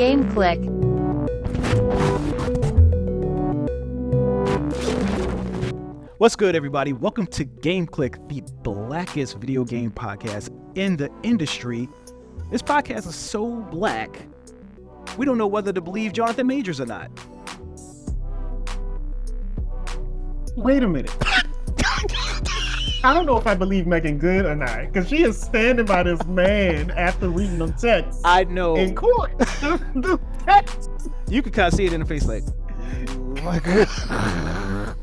Game Clique. What's good, everybody? Welcome to Game Clique, the blackest video game podcast in the industry. This podcast is so black, we don't know whether to believe Jonathan Majors or not. Wait a minute. I don't know if I believe Megan Good or not, because she is standing by this man after reading them texts. I know. In court. The text. You could kind of see it in the face, like, oh my God.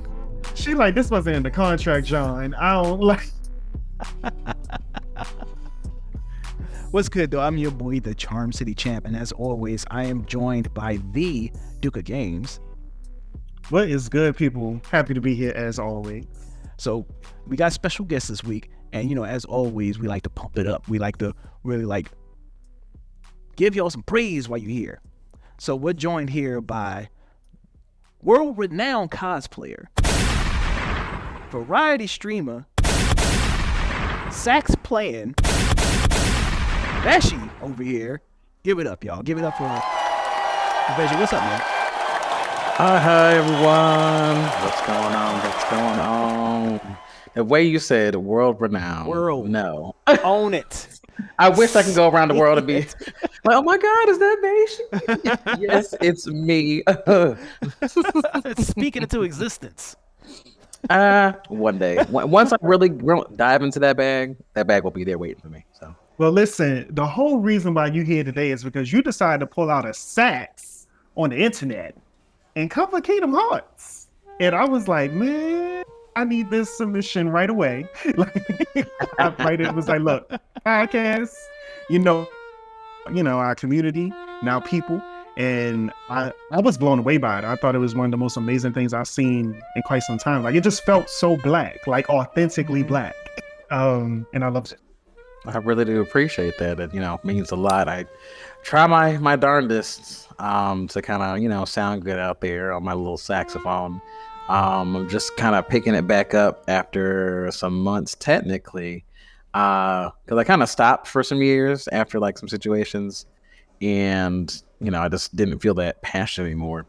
She like, this wasn't in the contract, John. I don't like. What's good, though? I'm your boy, the CharmCityChamp, and as always, I am joined by the Duke of Games. What is good, people? Happy to be here as always. So we got special guests this week, and you know, as always, we like to pump it up. We like to really give y'all some praise while you're here. So we're joined here by world-renowned cosplayer, variety streamer, sax playing, Veishi over here. Give it up, y'all. Give it up for Veishi. What's up, man? Hi everyone. What's going on? What's going on? The way you said world renowned. No. Own it. I wish I could go around the world and be like, oh my God, is that Veishi? Yes, it's me. Speaking into existence. One day. Once I really dive into that bag will be there waiting for me. So. Well, listen, the whole reason why you're here today is because you decided to pull out a sax on the internet and cover Kingdom Hearts. And I was like, man, I need this submission right away. It was like, look, podcast, you know, our community, now people. And I was blown away by it. I thought it was one of the most amazing things I've seen in quite some time. Like, it just felt so black, like authentically black. And I loved it. I really do appreciate that. It, means a lot. I try my darndest to kind of, sound good out there on my little saxophone. I'm just kind of picking it back up after some months, technically, because I kind of stopped for some years after like some situations, and I just didn't feel that passion anymore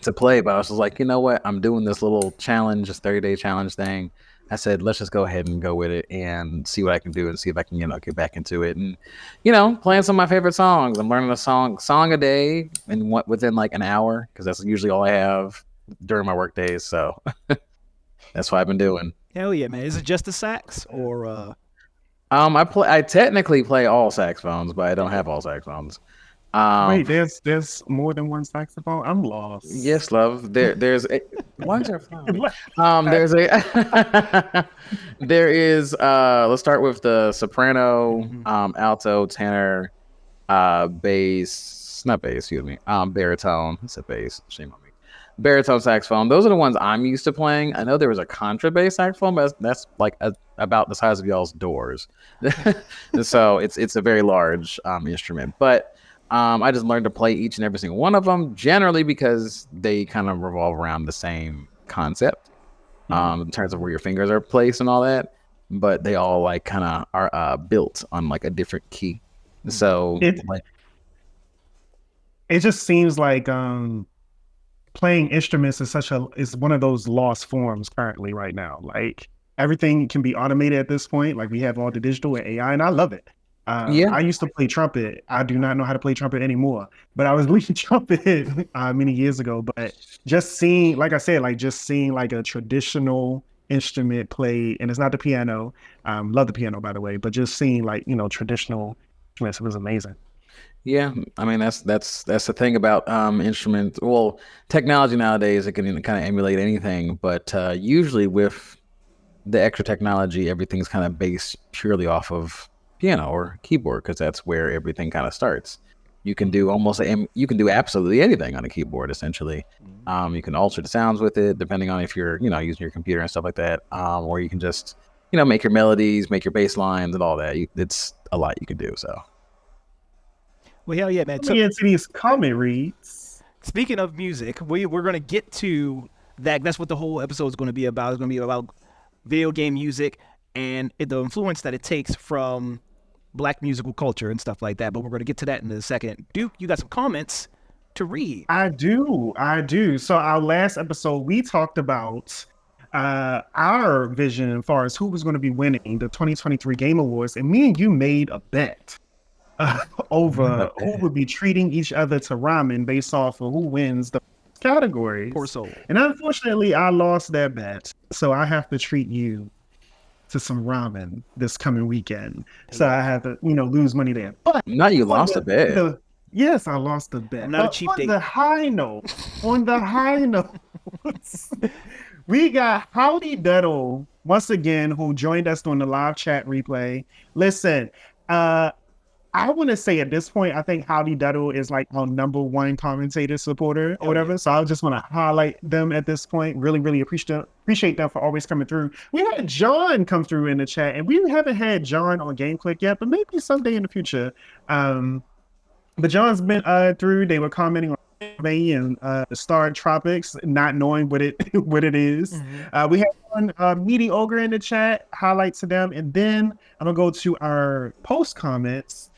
to play. But I was just like, you know what? I'm doing this little challenge, this 30-day challenge thing. I said, let's just go ahead and go with it and see what I can do and see if I can, get back into it. And, playing some of my favorite songs. I'm learning a song a day and within like an hour, because that's usually all I have during my work days. So that's what I've been doing. Hell yeah, man. Is it just the sax or I technically play all saxophones, but I don't have all saxophones. Wait, there's more than one saxophone? I'm lost. Yes, love. There's a why is there there's a there is let's start with the soprano, alto, tenor, bass, not bass, excuse me, baritone. I said bass, shame on me. Baritone saxophone. Those are the ones I'm used to playing. I know there was a contrabass saxophone, but that's like about the size of y'all's doors. So it's a very large instrument, but I just learned to play each and every single one of them, generally because they kind of revolve around the same concept in terms of where your fingers are placed and all that. But they all like kind of are built on like a different key. So it just seems like playing instruments is one of those lost forms currently right now. Like, everything can be automated at this point. Like, we have all the digital and AI, and I love it. I used to play trumpet. I do not know how to play trumpet anymore, but I was leading trumpet many years ago. But just seeing, like I said, just seeing like a traditional instrument played, and it's not the piano. Love the piano, by the way, but just seeing traditional instruments, it was amazing. Yeah, I mean that's the thing about instruments. Well, technology nowadays, it can kind of emulate anything, but usually with the extra technology, everything's kind of based purely off of piano or keyboard, because that's where everything kind of starts. You can do absolutely anything on a keyboard, essentially. You can alter the sounds with it, depending on if you're using your computer and stuff like that, or you can just make your melodies, make your bass lines and all that. It's a lot you can do. So, well, hell yeah, man. Let me into these comment reads. Speaking of music, we're going to get to that. That's what the whole episode is going to be about. It's going to be about video game music and the influence that it takes from Black musical culture and stuff like that. But we're going to get to that in a second. Duke, you got some comments to read. I do. So our last episode, we talked about our vision as far as who was going to be winning the 2023 Game Awards, and me and you made a bet over who would be treating each other to ramen based off of who wins the categories. Poor soul. And unfortunately, I lost that bet, so I have to treat you to some ramen this coming weekend. So I have to, lose money there. But No, you lost a bet. Yes, I lost the bet. I'm not a cheap date. On the high note, we got Howdy Duddle once again, who joined us on the live chat replay. Listen, I want to say at this point, I think Howdy Duddle is like our number one commentator supporter or whatever. So I just want to highlight them at this point. Really, really appreciate them for always coming through. We had John come through in the chat, and we haven't had John on GameClick yet, but maybe someday in the future. But John's been through. They were commenting on anime and Star Tropics, not knowing what it is. Mm-hmm. We have one Meaty Ogre in the chat. Highlight to them, and then I'm gonna go to our post comments.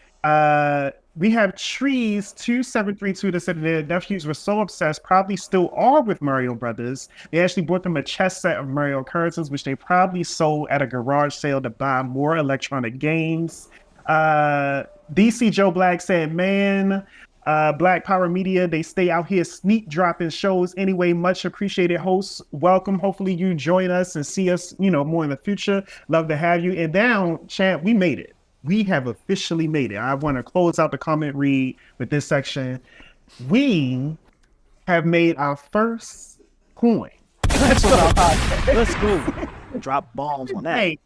We have Trees 2732 that said their nephews were so obsessed, probably still are, with Mario Brothers. They actually bought them a chess set of Mario characters, which they probably sold at a garage sale to buy more electronic games. DC Joe Black said, man, Black Power Media, they stay out here sneak dropping shows anyway. Much appreciated, hosts. Welcome. Hopefully you join us and see us, more in the future. Love to have you. And down, champ, we made it. We have officially made it. I want to close out the comment read with this section. We have made our first coin. Let's go. Drop bombs on that. Hey,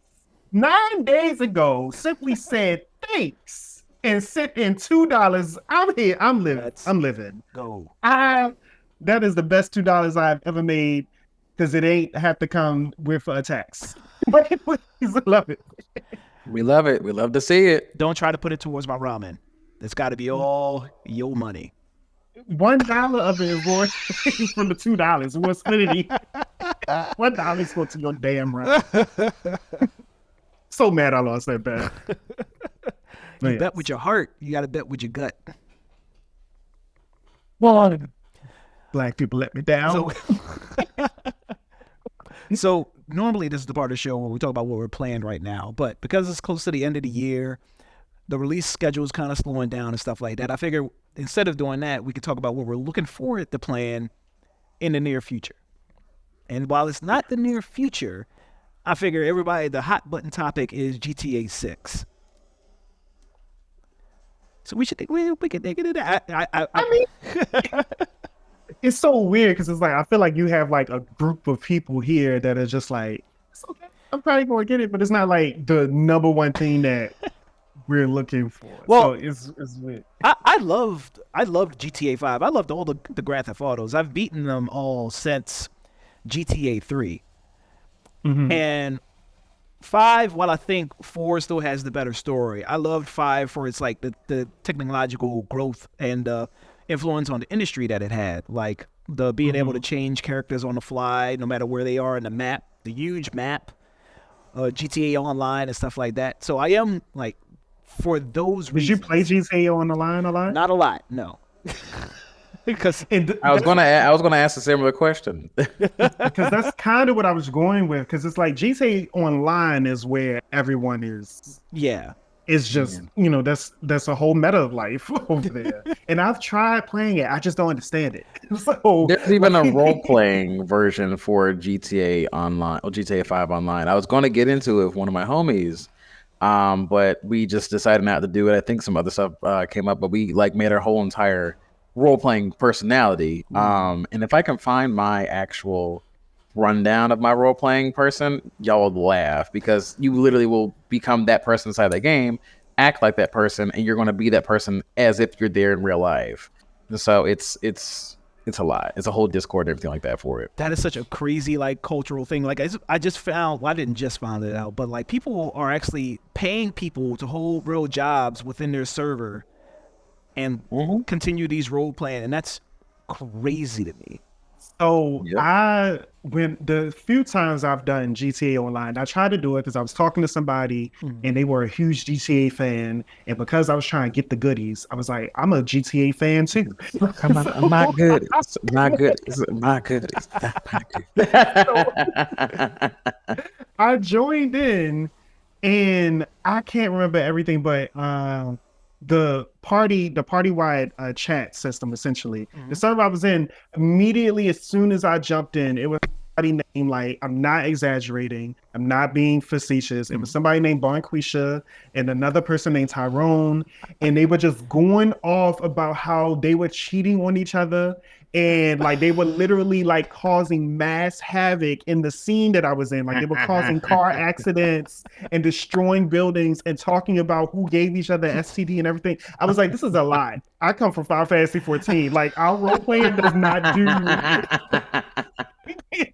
9 days ago, simply said thanks and sent in $2. I'm here. I'm living. Go. That is the best $2 I've ever made, because it ain't have to come with a tax. But please love it. We love it. We love to see it. Don't try to put it towards my ramen. It's got to be all your money. $1 of it is more from the $2. We'll split it. $1 is going to your damn ramen. So mad I lost that bet. You bet with your heart. You got to bet with your gut. Well, Black people let me down. So normally this is the part of the show where we talk about what we're playing right now. But because it's close to the end of the year, the release schedule is kind of slowing down and stuff like that. I figure instead of doing that, we could talk about what we're looking forward to playing in the near future. And while it's not the near future, I figure everybody, the hot button topic is GTA 6. So we can dig into that. I mean, it's so weird because it's like, I feel like you have like a group of people here that are just like, it's okay, I'm probably going to get it, but it's not like the number one thing that we're looking for. Well, so it's weird. I loved GTA 5. I loved all the Grand Theft Autos. I've beaten them all since GTA 3. Mm-hmm. And 5, while I think 4 still has the better story, I loved 5 for its like the technological growth and influence on the industry that it had, like the being able to change characters on the fly no matter where they are in the map, the huge map, GTA Online and stuff like that. So I am like, for those reasons. Did you play GTA Online a lot? Not a lot, no. Because I was gonna ask a similar question. Because that's kind of what I was going with. Because it's like GTA Online is where everyone is. Yeah. It's just, that's a whole meta of life over there. And I've tried playing it. I just don't understand it. So there's even a role-playing version for GTA Online or GTA 5 Online. I was going to get into it with one of my homies, but we just decided not to do it. I think some other stuff came up, but we like made our whole entire role-playing personality. And if I can find my actual rundown of my role-playing person, y'all will laugh, because you literally will become that person inside the game, act like that person, and you're going to be that person as if you're there in real life. And so it's a lot. It's a whole Discord and everything like that for it. That is such a crazy like cultural thing. Like I just found, well, I didn't just find it out, but like people are actually paying people to hold real jobs within their server and continue these role playing, and that's crazy to me. So when the few times I've done GTA Online, I tried to do it because I was talking to somebody and they were a huge GTA fan. And because I was trying to get the goodies, I was like, I'm a GTA fan too. Come on, my goodies, my goodies, my goodies. I joined in and I can't remember everything, but the party-wide chat system, essentially. The server I was in, immediately as soon as I jumped in, it was somebody named, like, I'm not exaggerating, I'm not being facetious. It was somebody named Bonquisha and another person named Tyrone, and they were just going off about how they were cheating on each other. And like they were literally like causing mass havoc in the scene that I was in. Like they were causing car accidents and destroying buildings and talking about who gave each other STD and everything. I was like, this is a lot. I come from Final Fantasy 14. Like our role playing does not do.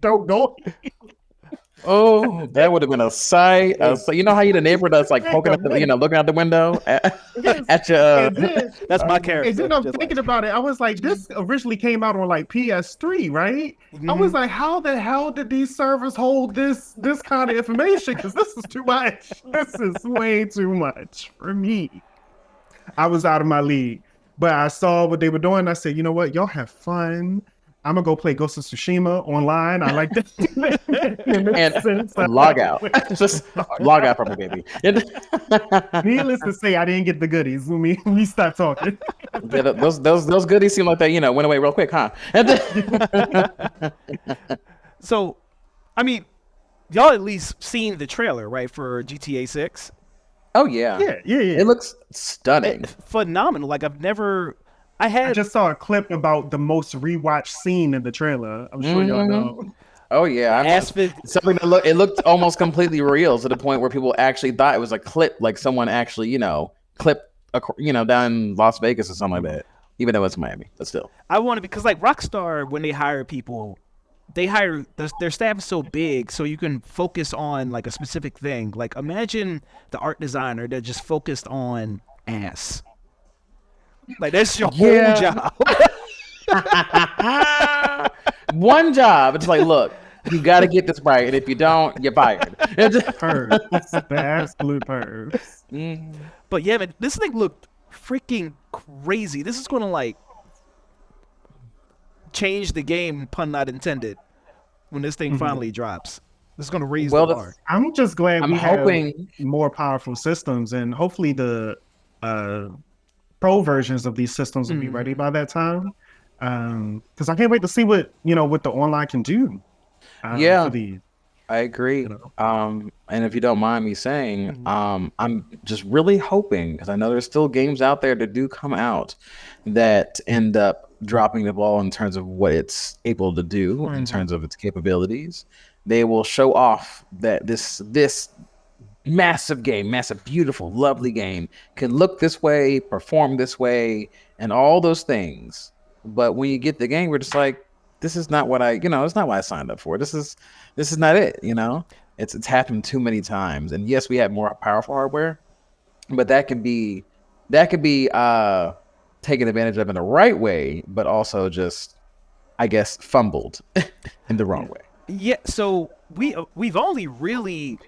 Don't go. Oh, that would have been a sight. So you know how you the neighbor that's like poking at the, looking out the window at your. That's my character. And then I'm thinking about it. I was like, this originally came out on like PS3, right? I was like, how the hell did these servers hold this kind of information? Because this is too much. This is way too much for me. I was out of my league, but I saw what they were doing. I said, you know what? Y'all have fun. I'm gonna go play Ghost of Tsushima online. I like that. and log out. Just log out from me, baby. Needless to say, I didn't get the goodies. We stopped talking. Yeah, those goodies seem like they went away real quick, huh? So, I mean, y'all at least seen the trailer, right, for GTA 6? Oh yeah. It looks stunning, phenomenal. Like I just saw a clip about the most rewatched scene in the trailer. I'm sure y'all know. Oh yeah, something that it looked almost completely real to the point where people actually thought it was a clip, like someone actually, clipped, down in Las Vegas or something like that. Even though it's Miami, but still. I want to because like Rockstar, when they hire people, their staff is so big, so you can focus on like a specific thing. Like imagine the art designer that just focused on ass. Like that's your whole job. One job. It's like, look, you got to get this right, and if you don't, you're fired. Pervs. The absolute pervs. But yeah, man, this thing looked freaking crazy. This is gonna like change the game, pun not intended, when this thing finally drops. This is gonna raise the bar. I'm just glad we have more powerful systems, and hopefully the pro versions of these systems will be ready by that time. Because I can't wait to see what the online can do. I agree. And if you don't mind me saying, I'm just really hoping, because I know there's still games out there that do come out that end up dropping the ball in terms of what it's able to do, in terms of its capabilities. They will show off that this massive game, beautiful, lovely game can look this way, perform this way, and all those things. But when you get the game, we're just like, this is not what it's not what I signed up for. This is not it. It's happened too many times. And yes, we have more powerful hardware, but that can be taken advantage of in the right way, but also just, I guess, fumbled in the wrong way. Yeah. So we've only really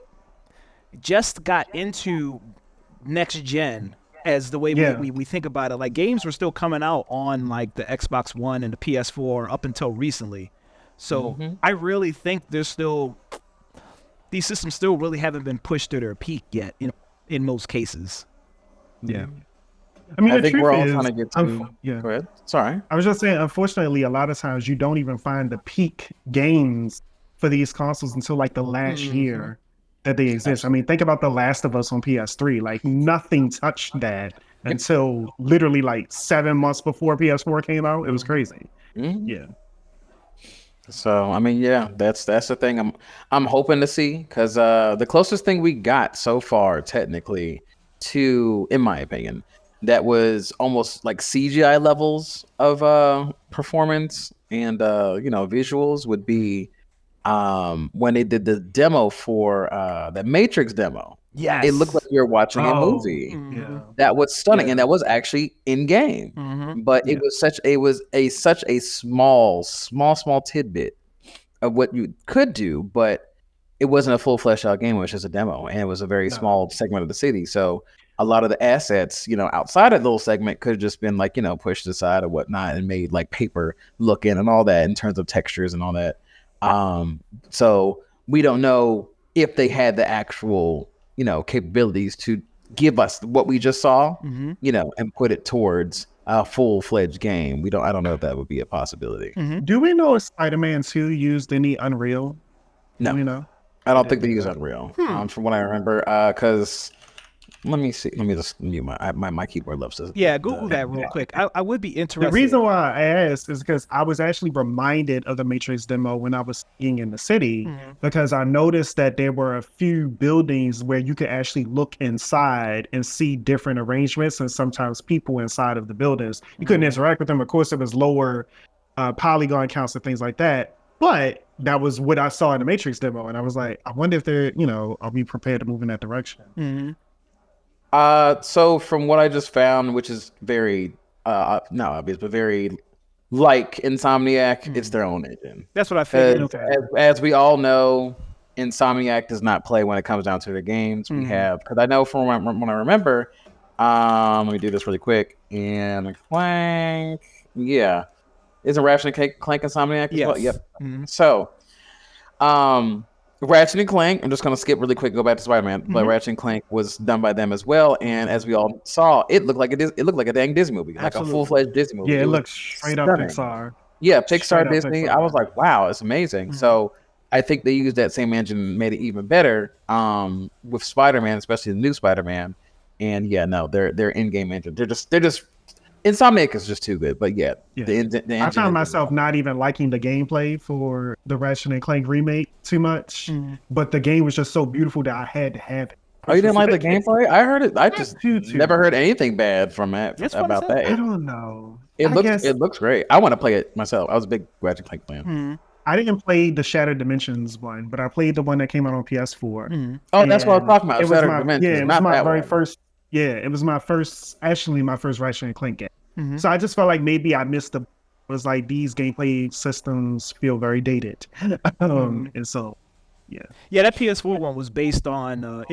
just got into next gen as the way we think about it. Like games were still coming out on like the Xbox One and the PS4 up until recently. So I really think these systems still really haven't been pushed to their peak yet in most cases. Yeah. I mean, I think we're all trying to get to. Go ahead. Sorry. I was just saying, unfortunately, a lot of times you don't even find the peak games for these consoles until like the last year that they exist. I mean, think about The Last of Us on PS3. Like nothing touched that until literally like 7 months before PS4 came out. It was crazy. Yeah. So I mean, that's the thing I'm hoping to see, because the closest thing we got so far, technically, to, in my opinion, that was almost like CGI levels of performance and visuals would be when they did the demo for the Matrix demo. Yes. It looked like you were watching a movie. That was stunning, and that was actually in game. But it was such a small tidbit of what you could do, but it wasn't a full fleshed out game. It was just a demo, and it was a very small segment of the city. So a lot of the assets, outside of the little segment could have just been like, pushed aside or whatnot and made like paper look in and all that in terms of textures and all that. So we don't know if they had the actual, capabilities to give us what we just saw, and put it towards a full-fledged game. I don't know if that would be a possibility. Do we know if Spider-Man 2 used any Unreal? No, Do we know? I don't think they use Unreal. From what I remember, because let me see. Let me just mute my keyboard loves to. Yeah, Google that real quick. I would be interested. The reason why I asked is because I was actually reminded of the Matrix demo when I was skiing in the city, because I noticed that there were a few buildings where you could actually look inside and see different arrangements and sometimes people inside of the buildings. You couldn't interact with them. Of course, it was lower polygon counts and things like that. But that was what I saw in the Matrix demo. And I was like, I wonder if they're, are we prepared to move in that direction? So from what I just found, which is very not obvious, but very like Insomniac, it's their own engine. That's what I figured. As we all know, Insomniac does not play when it comes down to their games. We have, because I know from when I remember, let me do this really quick. And Clank, yeah, isn't Ratchet and Clank Insomniac as well? Yep. So, Ratchet and Clank, I'm just going to skip really quick, go back to Spider-Man, but Ratchet and Clank was done by them as well, and as we all saw, it looked like a dang Disney movie, like a full-fledged Disney movie. Yeah, it looks straight up Pixar. Yeah, Pixar, Disney. I was like, wow, it's amazing. So I think they used that same engine and made it even better with Spider-Man, especially the new Spider-Man. And yeah, no, their in-game engine, they're just Insomniac is just too good, but the I found myself not even liking the gameplay for the Ratchet and Clank remake too much, but the game was just so beautiful that I had to have it. Oh, you didn't like the gameplay? I heard it. I just never heard anything bad from it about that. I don't know. It looks great. I want to play it myself. I was a big Ratchet and Clank fan. I didn't play the Shattered Dimensions one, but I played the one that came out on PS4. Oh, that's what I was talking about. Shattered Dimensions. Yeah, it was my very first. Yeah, it was my first Ratchet and Clank game. So I just felt like maybe I missed the. It was like these gameplay systems feel very dated, and so yeah, that PS4 one was based on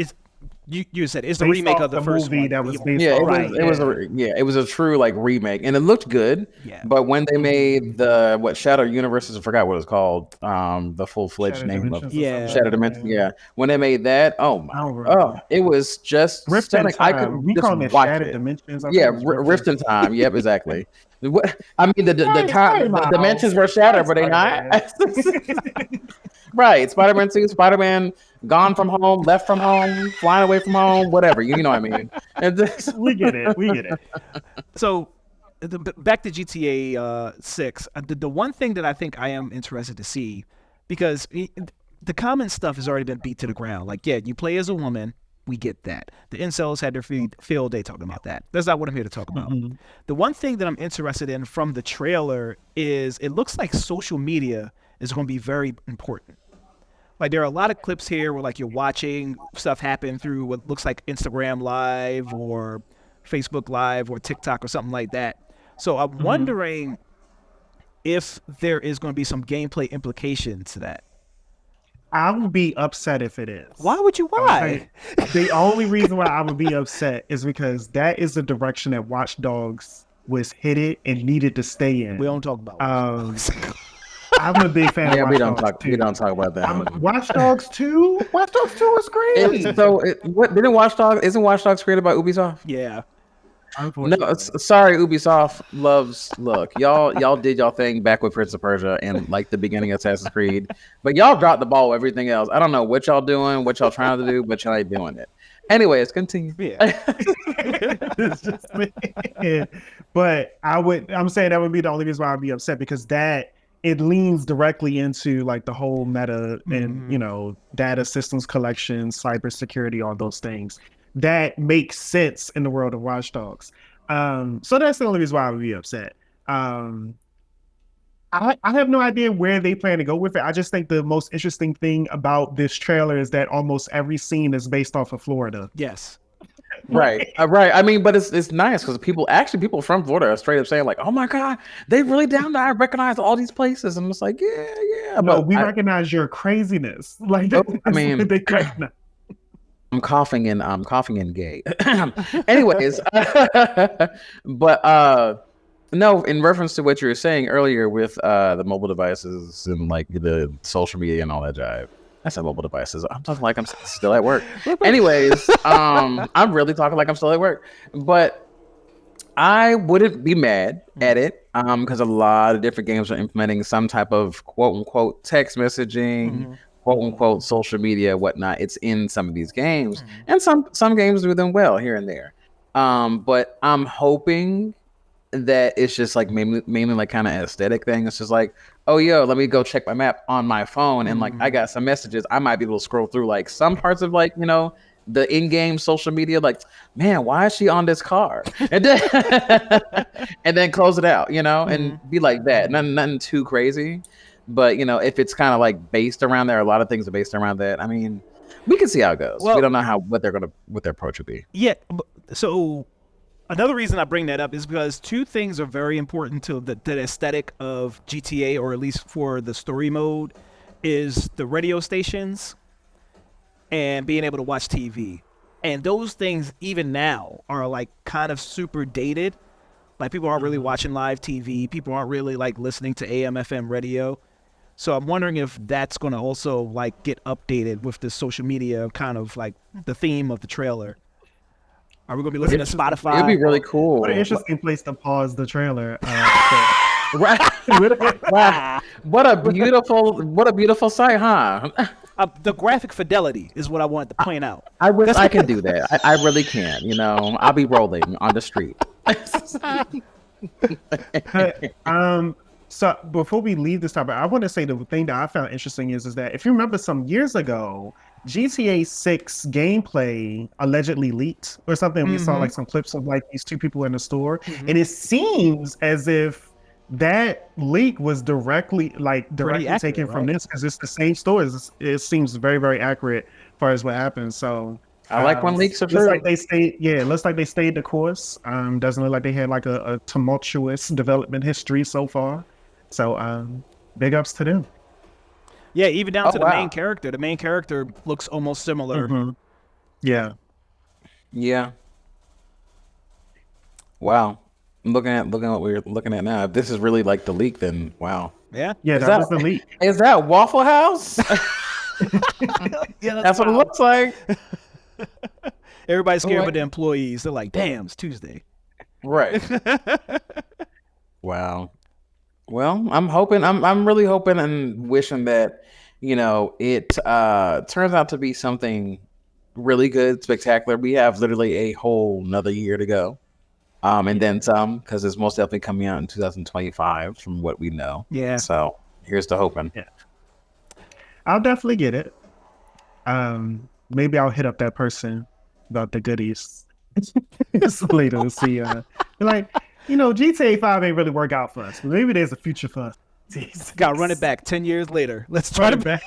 you said it's the remake of the first movie one. that was based on. It was a true like remake, and it looked good. Yeah. But when they made the Shadow Universes, I forgot what it was called. The full fledged name of Shadow Dimensions. Yeah. When they made that, it was just Rift in Time. We call it Shattered Dimensions. Rift in Time. Yep, exactly. I mean, the dimensions were shattered, were they not? Right. Spider-Man 2, Spider-Man gone from home, left from home, flying away from home, whatever. You know what I mean? We get it. So, back to GTA 6. The one thing that I think I am interested to see, because the common stuff has already been beat to the ground. Like, yeah, you play as a woman. We get that. The incels had their field day talking about that. That's not what I'm here to talk about. The one thing that I'm interested in from the trailer is it looks like social media is going to be very important. Like, there are a lot of clips here where, like, you're watching stuff happen through what looks like Instagram Live or Facebook Live or TikTok or something like that. So I'm wondering if there is going to be some gameplay implication to that. I would be upset if it is. Why would you? Why? The only reason why I would be upset is because that is the direction that Watch Dogs was headed and needed to stay in. We don't talk about Watch Dogs. I'm a big fan of Watch Dogs 2. We don't talk about that. Watch Dogs 2? Watch Dogs 2 was great. Isn't Watch Dogs created by Ubisoft? Yeah. No, sorry, Ubisoft look, y'all did y'all thing back with Prince of Persia and like the beginning of Assassin's Creed, but y'all dropped the ball with everything else. I don't know what y'all doing, what y'all trying to do, but y'all ain't doing it. Anyways, continue. But I'm saying that would be the only reason why I'd be upset, because it leans directly into like the whole meta and data systems collection, cybersecurity, all those things that makes sense in the world of Watch Dogs. So that's the only reason why I would be upset. I have no idea where they plan to go with it. I just think the most interesting thing about this trailer is that almost every scene is based off of Florida. Yes. Right. Right. I mean, but it's nice because people from Florida are straight up saying like, "Oh my God, they really down there. I recognize all these places." And I'm just like, yeah. No, But we recognize your craziness. Like, I that's mean, what they recognize. I'm coughing and gay. Anyways, but no, in reference to what you were saying earlier with the mobile devices and like the social media and all that jive. I said mobile devices. I'm talking like I'm still at work. Anyways, I'm really talking like I'm still at work. But I wouldn't be mad at it because a lot of different games are implementing some type of quote unquote text messaging, quote unquote social media, whatnot. It's in some of these games, and some games do them well here and there. But I'm hoping that it's just like mainly like kind of aesthetic thing. It's just like, oh yo, let me go check my map on my phone, and like I got some messages. I might be able to scroll through like some parts of like the in-game social media, like, man, why is she on this car? And then and then close it out, and be like that. Nothing too crazy. But if it's kind of like based around there, a lot of things are based around that. I mean, we can see how it goes. Well, we don't know what their approach will be. Yeah. So another reason I bring that up is because two things are very important to the aesthetic of GTA, or at least for the story mode, is the radio stations and being able to watch TV. And those things, even now, are like kind of super dated. Like people aren't really watching live TV. People aren't really like listening to AM, FM radio. So I'm wondering if that's going to also like get updated with the social media kind of like the theme of the trailer. Are we going to be listening to Spotify? It'd be really cool. What an interesting place to pause the trailer. Right. Wow. What a beautiful sight, huh? The graphic fidelity is what I wanted to point out. I wish I could do that. I really can. I'll be rolling on the street. So before we leave this topic, I want to say the thing that I found interesting is that if you remember some years ago, GTA 6 gameplay allegedly leaked or something. We saw like some clips of like these two people in the store, and it seems as if that leak was directly accurate, taken from right? this, because it's the same store. It seems very, very accurate as far as what happened. So I like when leaks are true. Looks like they stayed. Yeah, it looks like they stayed the course. Doesn't look like they had like a tumultuous development history so far. So big ups to them. Yeah, even down to the main character. The main character looks almost similar. Yeah. Yeah. Wow. I'm looking at what we're looking at now. If this is really like the leak, then wow. Yeah. Yeah, that was the leak. Is that Waffle House? Yeah, that's what it looks like. Everybody's scared of the employees. They're like, damn, it's Tuesday. Right. Wow. Well, I'm really hoping and wishing that, it turns out to be something really good, spectacular. We have literally a whole another year to go. And then some, because it's most definitely coming out in 2025 from what we know. Yeah. So here's to hoping. Yeah. I'll definitely get it. Maybe I'll hit up that person about the goodies later to see. Like, GTA 5 ain't really work out for us, but maybe there's a future for us. Got to run it back 10 years later. Let's try it back.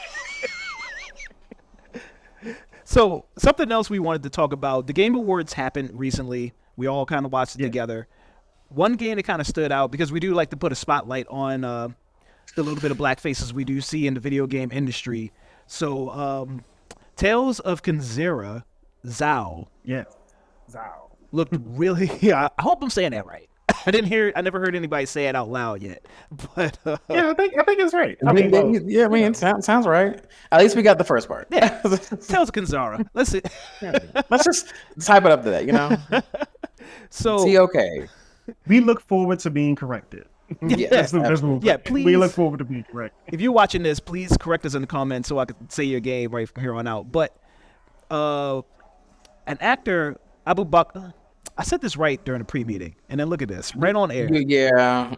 So something else we wanted to talk about. The Game Awards happened recently. We all kind of watched it together. One game that kind of stood out, because we do like to put a spotlight on the little bit of black faces we do see in the video game industry. So Tales of Kenzera, Zao. Yeah. Zao. Looked really, I hope I'm saying that right. I never heard anybody say it out loud yet. But yeah, I think it's right. It sounds right. At least we got the first part. Yeah. Tales of Kenzera. Let's see. Let's just type it up to that, So see, okay. We look forward to being corrected. Yes. Yeah, please. We look forward to being corrected. If you're watching this, please correct us in the comments so I can say your game right from here on out. But an actor, Abu Bakr, I said this right during the pre-meeting, and then look at this, right on air. Yeah.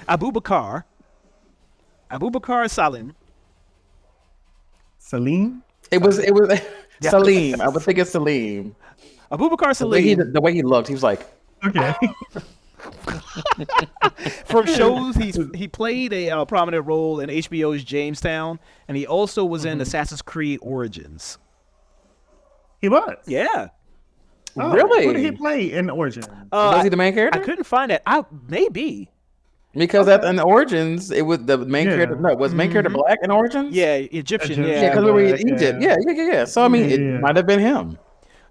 Abu Bakr Salim. Salim? It was Salim. I would think it's Salim. Abu Bakr Salim. The way he looked, he was like, okay. From shows, he played a prominent role in HBO's Jamestown, and he also was in Assassin's Creed Origins. He was? Yeah. Oh, Really? who did he play in Origins? Was he the main character? I couldn't find it. Maybe. Because Okay. in Origins, it was the main character. No, was main character black in Origins? Yeah, Egyptian. Egyptian. Yeah, Yeah, because we were in Black, Egypt. yeah. Yeah. So I mean, it might have been him.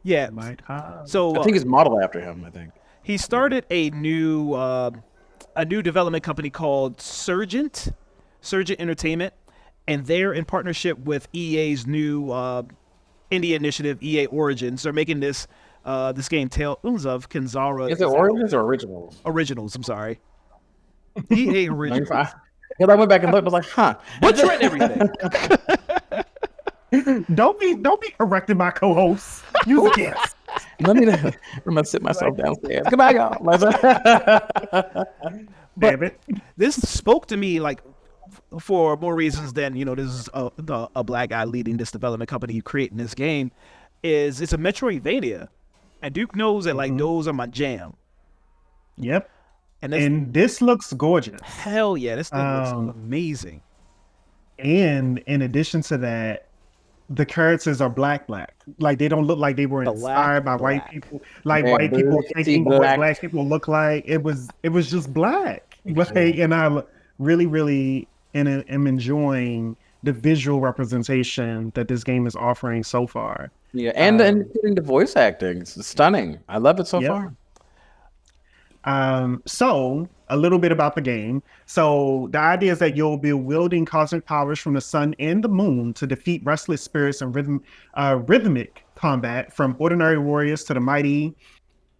yeah. Might have. So I think it's modeled after him. I think. he started a new development company called Surgent Entertainment, and they're in partnership with EA's new indie initiative, EA Origins. They're making this game Tales of Kenzera. Is it Origins or Originals? Originals? I'm sorry. EA Originals. Because I went back and looked, I was like, huh. Butchering everything. Don't be correcting my co-host. You guess. I'm gonna sit myself downstairs. Goodbye, y'all. Damn it. This spoke to me like for more reasons than this is a black guy leading this development company creating this game. It's a metroidvania, and Duke knows that like those are my jam. Yep. And this looks gorgeous. Hell yeah, this thing looks amazing. And in addition to that, the characters are black. Like they don't look like they were inspired by white people. Like white people thinking what black people look like. It was just black. Like, and I really am enjoying the visual representation that this game is offering so far. Yeah, and including the voice acting. It's stunning. I love it so far. So a little bit about the game. So the idea is that you'll be wielding cosmic powers from the sun and the moon to defeat restless spirits and rhythmic combat, from ordinary warriors to the mighty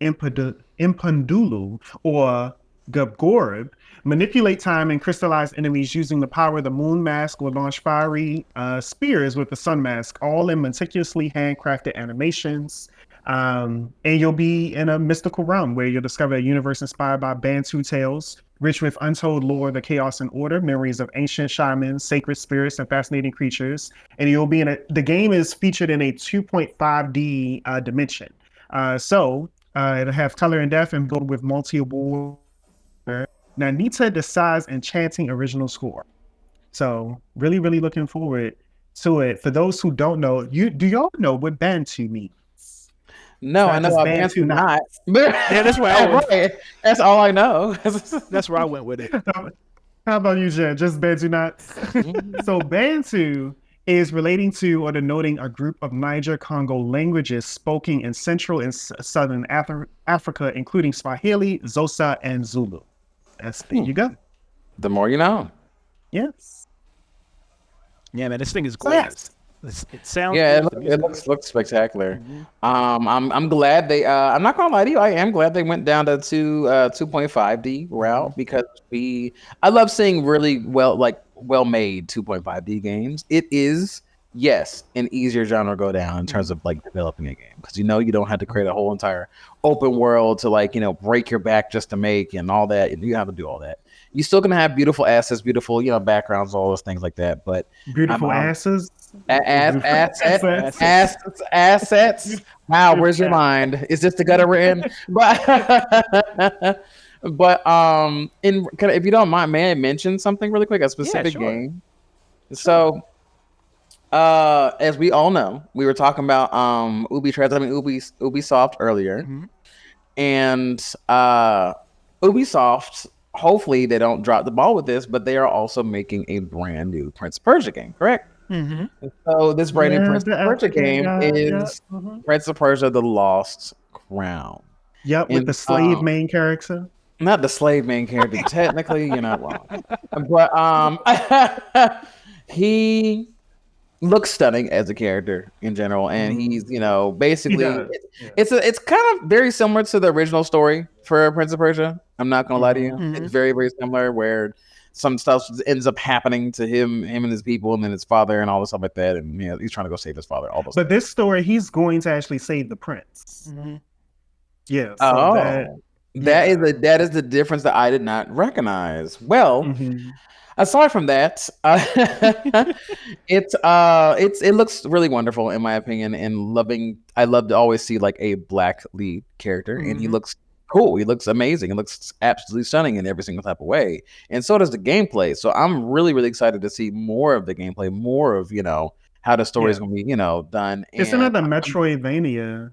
Impundulu or Gabgorib. Manipulate time and crystallize enemies using the power of the moon mask, or launch fiery spears with the sun mask, all in meticulously handcrafted animations. And you'll be in a mystical realm where you'll discover a universe inspired by Bantu tales, rich with untold lore, the chaos and order, memories of ancient shamans, sacred spirits, and fascinating creatures. And you'll be the game is featured in a 2.5D dimension. So it'll have color and depth and built with multi-award. Nanita decides enchanting original score. So really looking forward to it. For those who don't know, do y'all know what Bantu means? No, I know about Bantu not. Yeah, that's where I went. That's all I know. That's where I went with it. How about you, Jen? Just Bantu not? So Bantu is relating to or denoting a group of Niger-Congo languages spoken in Central and Southern Africa, including Swahili, Xhosa, and Zulu. There you go. The more you know. Yes. Yeah, man, this thing is gorgeous. It sounds. Yeah, it looks spectacular. I'm glad they. I'm not gonna lie to you. I am glad they went down to 2.5D route, because I love seeing really well made 2.5D games. It is, yes, an easier genre to go down in terms of like developing a game, because you don't have to create a whole entire open world to break your back just to make and all that. And you have to do all that. You're still gonna have beautiful assets, beautiful backgrounds, all those things like that. But beautiful assets. Assets. Wow, where's your mind? Is this the gutter we're in? But if you don't mind, may I mention something really quick? A specific game. So, as we all know, we were talking about Ubisoft earlier, and Ubisoft. Hopefully, they don't drop the ball with this, but they are also making a brand new Prince of Persia game, correct? So this brand new Prince of Persia game is Prince of Persia: The Lost Crown. Yep, with the slave main character. Not the slave main character. Technically, you're not wrong. But he looks stunning as a character in general, and he's basically it's kind of very similar to the original story for Prince of Persia. I'm not gonna lie to you. It's very similar, where some stuff ends up happening to him and his people, and then his father and all the stuff like that, and he's trying to go save his father. All those. But this story, he's going to actually save the prince. Yeah. So that is the difference that I did not recognize. Well, aside from that, it looks really wonderful in my opinion, and I love to always see like a black lead character, and he looks cool. He looks amazing. It looks absolutely stunning in every single type of way, and so does the gameplay. So I'm really excited to see more of the gameplay, more of how the story is going to be done. It's another Metroidvania.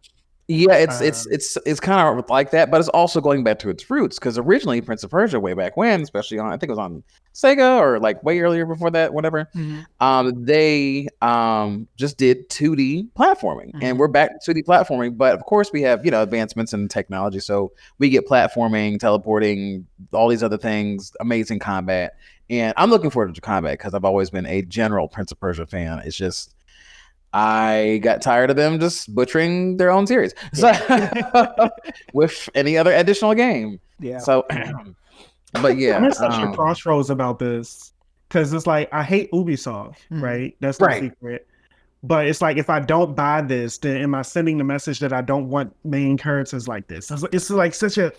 Yeah, it's it's Um, it's it's kind of like that, but it's also going back to its roots because originally Prince of Persia, way back when, especially on I think it was on Sega or like way earlier before that, whatever. Mhm. They just did 2D platforming, and Mhm. we're back to 2D platforming. But of course, we have advancements in technology, so we get platforming, teleporting, all these other things, amazing combat, and I'm looking forward to combat because I've always been a general Prince of Persia fan. It's just I got tired of them just butchering their own series. So Yeah. with any other additional game. Yeah. So but I'm yeah, at such a crossroads about this because it's like I hate Ubisoft, Mhm. right? That's no right. secret. But it's like if I don't buy this, then am I sending the message that I don't want main characters like this? It's like such a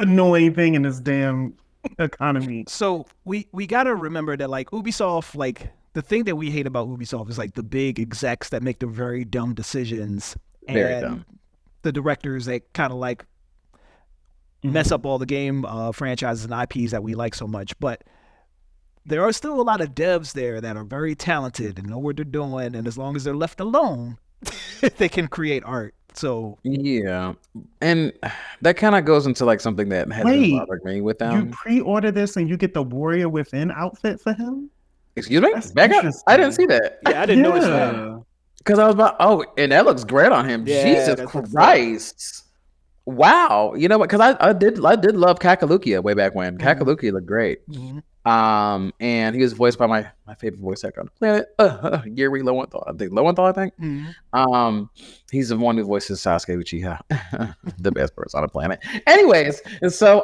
annoying thing in this damn economy. So we gotta remember that like Ubisoft, like the thing that we hate about Ubisoft is like the big execs that make the very dumb decisions Very and dumb. the directors that kind of like mess Mhm. up all the game franchises and IPs that we like so much. But there are still a lot of devs there that are very talented and know what they're doing, and as long as they're left alone, they can create art. So Yeah. And that kind of goes into like something that has been Wait, bothering me with you them. pre-order this and you get the Warrior Within outfit for him? Excuse me? That's Back up. I didn't see interesting. that. yeah, I didn't notice that. Yeah. Because I was about, oh, and that looks great on him. Yeah, Jesus that looks dope. Christ. Wow. You know what? Because I did love Kakalukia way back when. Mhm. Kakalukia looked great. Mhm. And he was voiced by my favorite voice actor on the planet, Yuri Lowenthal. I think Lowenthal. I think. Mhm. He's the one who voices Sasuke Uchiha, the best person on the planet. Anyways, and so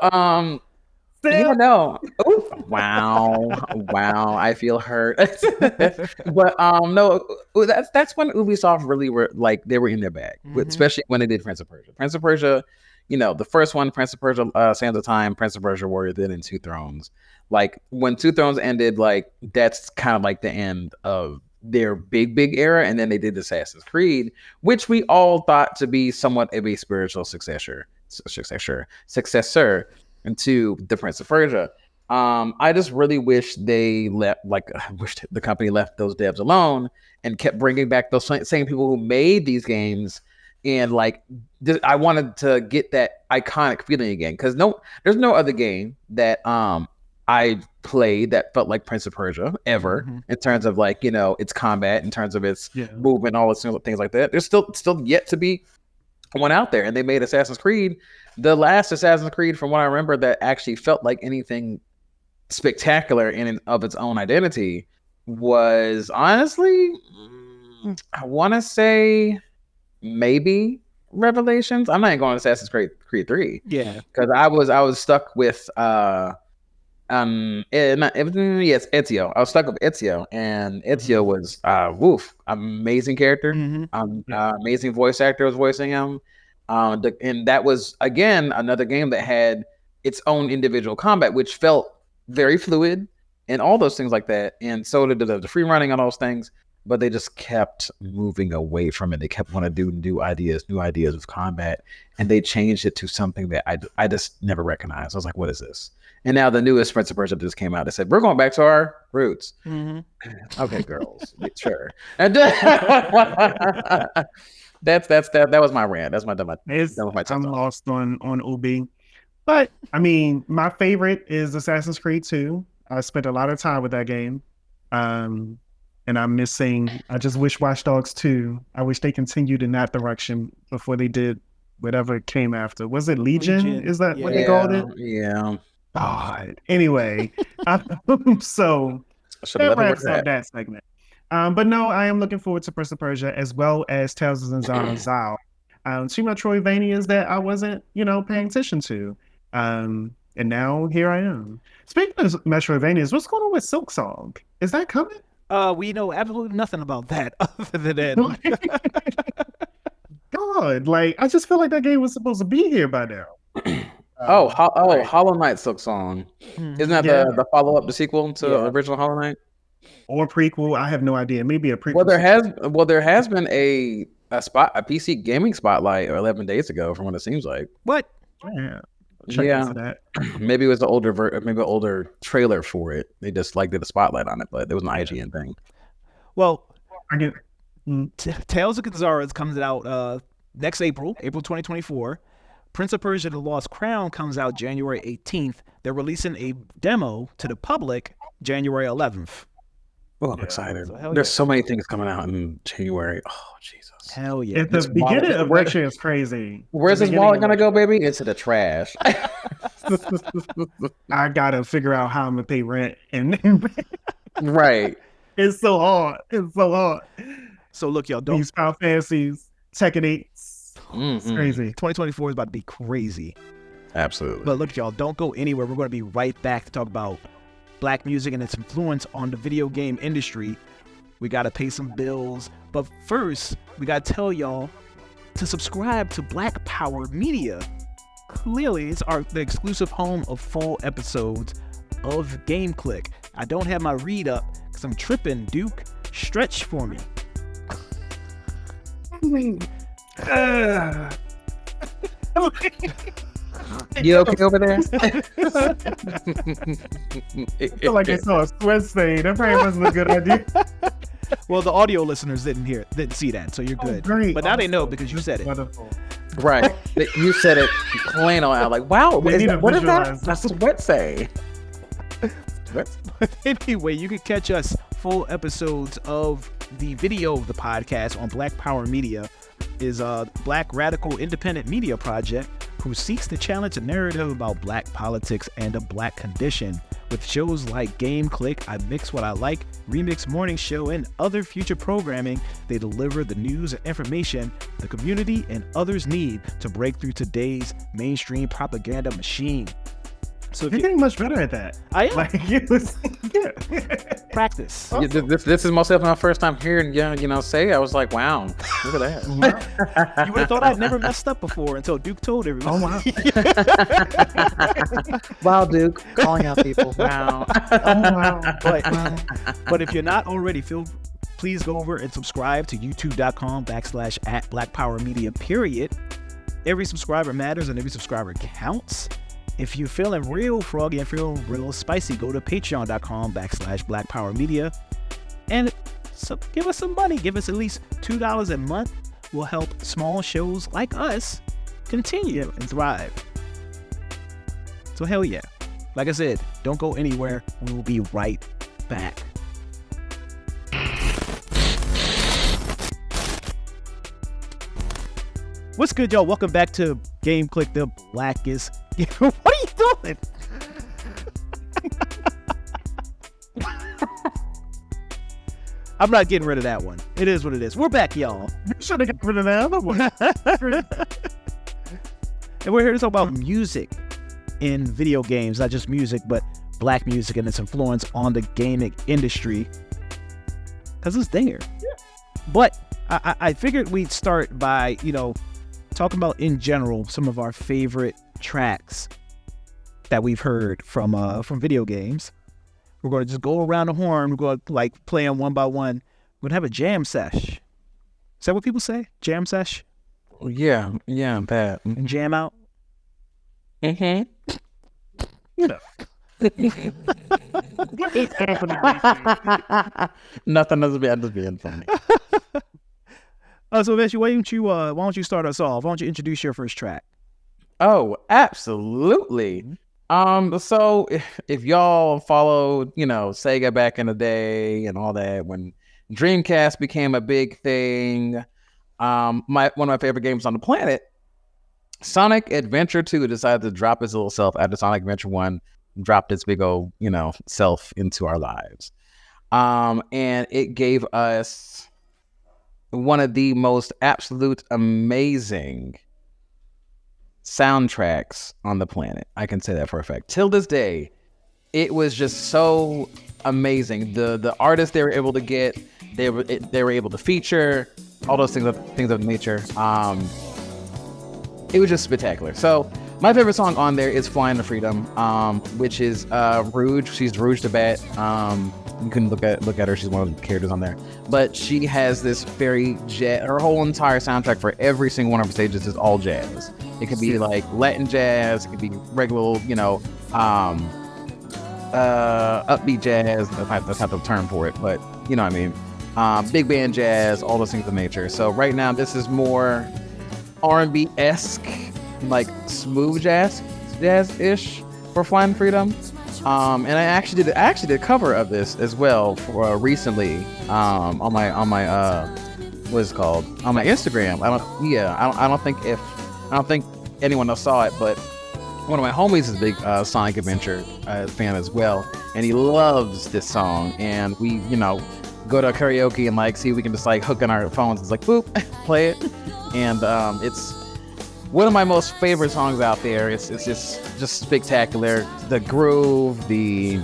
yeah, no. Ooh, wow, wow. I feel hurt. But no, that's when Ubisoft really were like they were in their bag, Mhm. especially when they did Prince of Persia. Prince of Persia, the first one, Prince of Persia, Sands of Time, Prince of Persia Warrior, then in Two Thrones. Like when Two Thrones ended, like that's kind of like the end of their big era, and then they did Assassin's Creed, which we all thought to be somewhat of a spiritual successor into the Prince of Persia. I just really wish they left, like, I wish the company left those devs alone and kept bringing back those same people who made these games. And like, I wanted to get that iconic feeling again because there's no other game that I played that felt like Prince of Persia ever Mhm. in terms of like its combat, in terms of its Yeah. movement, all those things like that. There's still yet to be one out there, and they made Assassin's Creed. The last Assassin's Creed, from what I remember, that actually felt like anything spectacular in and of its own identity was honestly, I want to say maybe Revelations. I'm not even going to Assassin's Creed 3 Yeah. because I was stuck with yes, Ezio. I was stuck with Ezio, and Ezio was woof, amazing character, Mhm. Yeah. amazing voice actor was voicing him. And that was again another game that had its own individual combat, which felt very fluid and all those things like that. And so did the free running on those things, but they just kept moving away from it. They kept wanting to do new ideas with combat, and they changed it to something that I just never recognized. I was like, what is this? And now the newest Prince of Persia just came out. They said we're going back to our roots. Mhm. Okay, girls, sure. And that was my rant. That was my I'm TED Talk. lost on Ubi. But I mean, my favorite is Assassin's Creed 2. I spent a lot of time with that game. And I'm missing I just wish Watch Dogs 2. I wish they continued in that direction before they did whatever came after. Was it Legion? Is that what they called it? Yeah. God. Anyway, so I should have that left it with wraps up that. that segment. But no, I am looking forward to Prince of Persia as well as Tales of Zanzal. Two Metroidvanias that I wasn't, paying attention to. And now here I am. Speaking of Metroidvanias, what's going on with Silk Song? Is that coming? We know absolutely nothing about that other than God, like I just feel like that game was supposed to be here by now. Right. Hollow Knight Silk Song. Isn't that Yeah. the follow up, the sequel to Yeah. original Hollow Knight? Or prequel. I have no idea. Maybe a prequel. There has been a PC gaming spotlight 11 days ago, from what it seems like. what? Yeah. Check into that. Maybe it was an older trailer for it. They just like did a spotlight on it, but it was an IGN thing. Well, I get Tales of Kenzera comes out next April 2024. Prince of Persia: The Lost Crown comes out January 18th. They're releasing a demo to the public January 11th. Oh, I'm excited. So There's so many things coming out in January. Oh, Jesus. Hell yeah. At the beginning of next year is crazy. Where's this wallet going to go, baby? Into the trash. I got to figure out how I'm going to pay rent. And right. It's so hard. It's so hard. So look, y'all, don't... These Final Fantasies, Tekken 8s. It's crazy. 2024 is about to be crazy. Absolutely. But look, y'all, don't go anywhere. We're going to be right back to talk about Black music and its influence on the video game industry. We got to pay some bills. But first, we got to tell y'all to subscribe to Black Power Media. Clearly, it's the exclusive home of full episodes of Game Click. I don't have my read up because I'm tripping. Duke, stretch for me. You okay over there? I feel like I saw a sweat stain. That probably wasn't a good idea. Well, the audio listeners didn't see that, so you're good. Great. But now they know because you said it. Wonderful. Right. You said it plain on out. Like, wow, what is that? That's a sweat say. Anyway, you can catch us full episodes of the video of the podcast on Black Power Media. Is a Black radical independent media project who seeks to challenge the narrative about Black politics and the Black condition. With shows like Game Click, I Mix What I Like, Remix Morning Show, and other future programming, they deliver the news and information the community and others need to break through today's mainstream propaganda machine. So You're getting much better at that. I am. Like, it was, yeah. Practice. Yeah, this is most definitely my first time hearing you say. I was like, wow, look at that. You would have thought I'd never messed up before until Duke told everybody. Oh, wow. Wow, Duke, calling out people. Wow. Oh, wow. But if you're not already, please go over and subscribe to youtube.com/@BlackPowerMedia. Every subscriber matters and every subscriber counts. If you're feeling real froggy and feeling real spicy, go to patreon.com/BlackPowerMedia and give us some money. Give us at least $2 a month. Will help small shows like us continue and thrive. So hell yeah. Like I said, don't go anywhere. We will be right back. What's good, y'all? Welcome back to Game Click, the blackest. What are you doing? I'm not getting rid of that one. It is what it is. We're back, y'all. You should have got rid of that other one. And we're here to talk about music in video games. Not just music, but Black music and its influence on the gaming industry. Because it's there. Yeah. But I figured we'd start by, talking about in general some of our favorite tracks that we've heard from video games. We're going to just go around the horn. We're going to play them one by one. We're going to have a jam sesh. Is that what people say? Jam sesh? Yeah, Pat. And jam out? Mm-hmm. Nothing. I'm just being funny. So Veishi, why don't you start us off? Why don't you introduce your first track? Oh, absolutely. So if y'all followed, Sega back in the day and all that, when Dreamcast became a big thing, one of my favorite games on the planet, Sonic Adventure 2 decided to drop its little self after Sonic Adventure 1 dropped its big old, self into our lives. And it gave us one of the most absolute amazing soundtracks on the planet. I can say that for a fact. Till this day, it was just so amazing. The artists they were able to get, they were able to feature, all those things of nature. It was just spectacular. So my favorite song on there is "Flying to Freedom," which is Rouge. She's Rouge the Bat. You can look at her. She's one of the characters on there. But she has this very her whole entire soundtrack for every single one of her stages is all jazz. It could be like Latin jazz. It could be regular, upbeat jazz. That's not the term for it, but you know what I mean. Big band jazz, all those things of nature. So right now, this is more R&B esque, like smooth jazz ish for Flying Freedom. And I actually did a cover of this as well for recently on my what's it called, on my Instagram. I don't think anyone else saw it, but one of my homies is a big Sonic Adventure fan as well, and he loves this song. And we, go to karaoke and like see if we can just like hook on our phones. It's like boop, play it, and it's one of my most favorite songs out there. It's just spectacular. The groove, the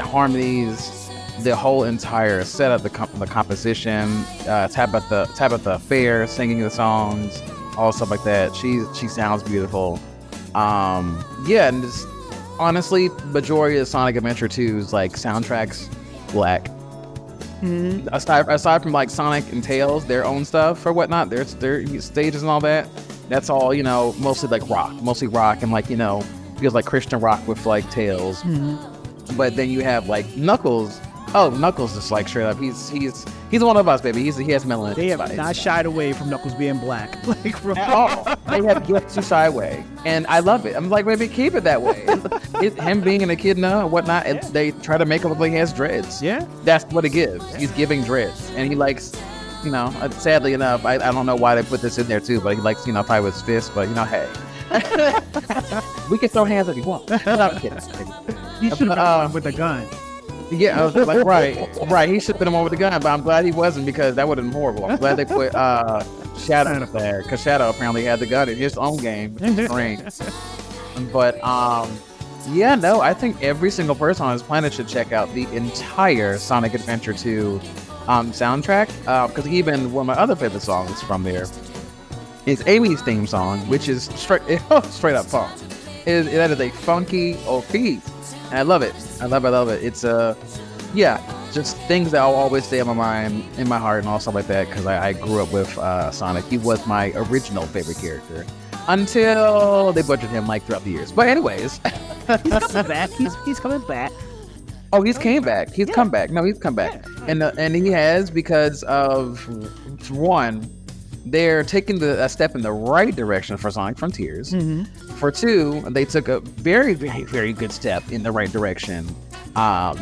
harmonies, the whole entire setup, the composition. Tabitha Fair singing the songs, all stuff like that. She sounds beautiful. And just honestly, majority of Sonic Adventure 2's like soundtracks black. Mm-hmm. Aside from like Sonic and Tails, their own stuff or whatnot, their stages and all that. That's all, mostly like rock, and like, feels like Christian rock with like Tails. Mm-hmm. But then you have like Knuckles. Oh, Knuckles is like straight up. He's one of us, baby. He has melanin. They have not shied away from Knuckles being black, like from at all. They have yet to shy away, and I love it. I'm like, maybe keep it that way. Him being an echidna and whatnot, and they try to make him look like he has dreads. Yeah, that's what it gives. Yeah. He's giving dreads, and he likes. Sadly enough, I don't know why they put this in there too, but he likes, fight with his fists, but hey. We can throw hands if you want. I'm kidding. He should have with a gun. Yeah, I was like, right. He should have been the one with the gun, but I'm glad he wasn't, because that would have been horrible. I'm glad they put Shadow there, because Shadow apparently had the gun in his own game. But I think every single person on this planet should check out the entire Sonic Adventure 2 soundtrack, because even one of my other favorite songs from there is Amy's theme song, which is straight up funk. That is a funky OP, and I love it. I love it. It's just things that I'll always stay on my mind, in my heart, and all stuff like that, because I grew up with Sonic. He was my original favorite character until they butchered him like throughout the years. But anyways, he's coming back. He's coming back. Oh, he's came back. He's come back. No, he's come back. Yeah. And he has, because of one, they're taking a step in the right direction for Sonic Frontiers. Mm-hmm. For two, they took a very, very, very good step in the right direction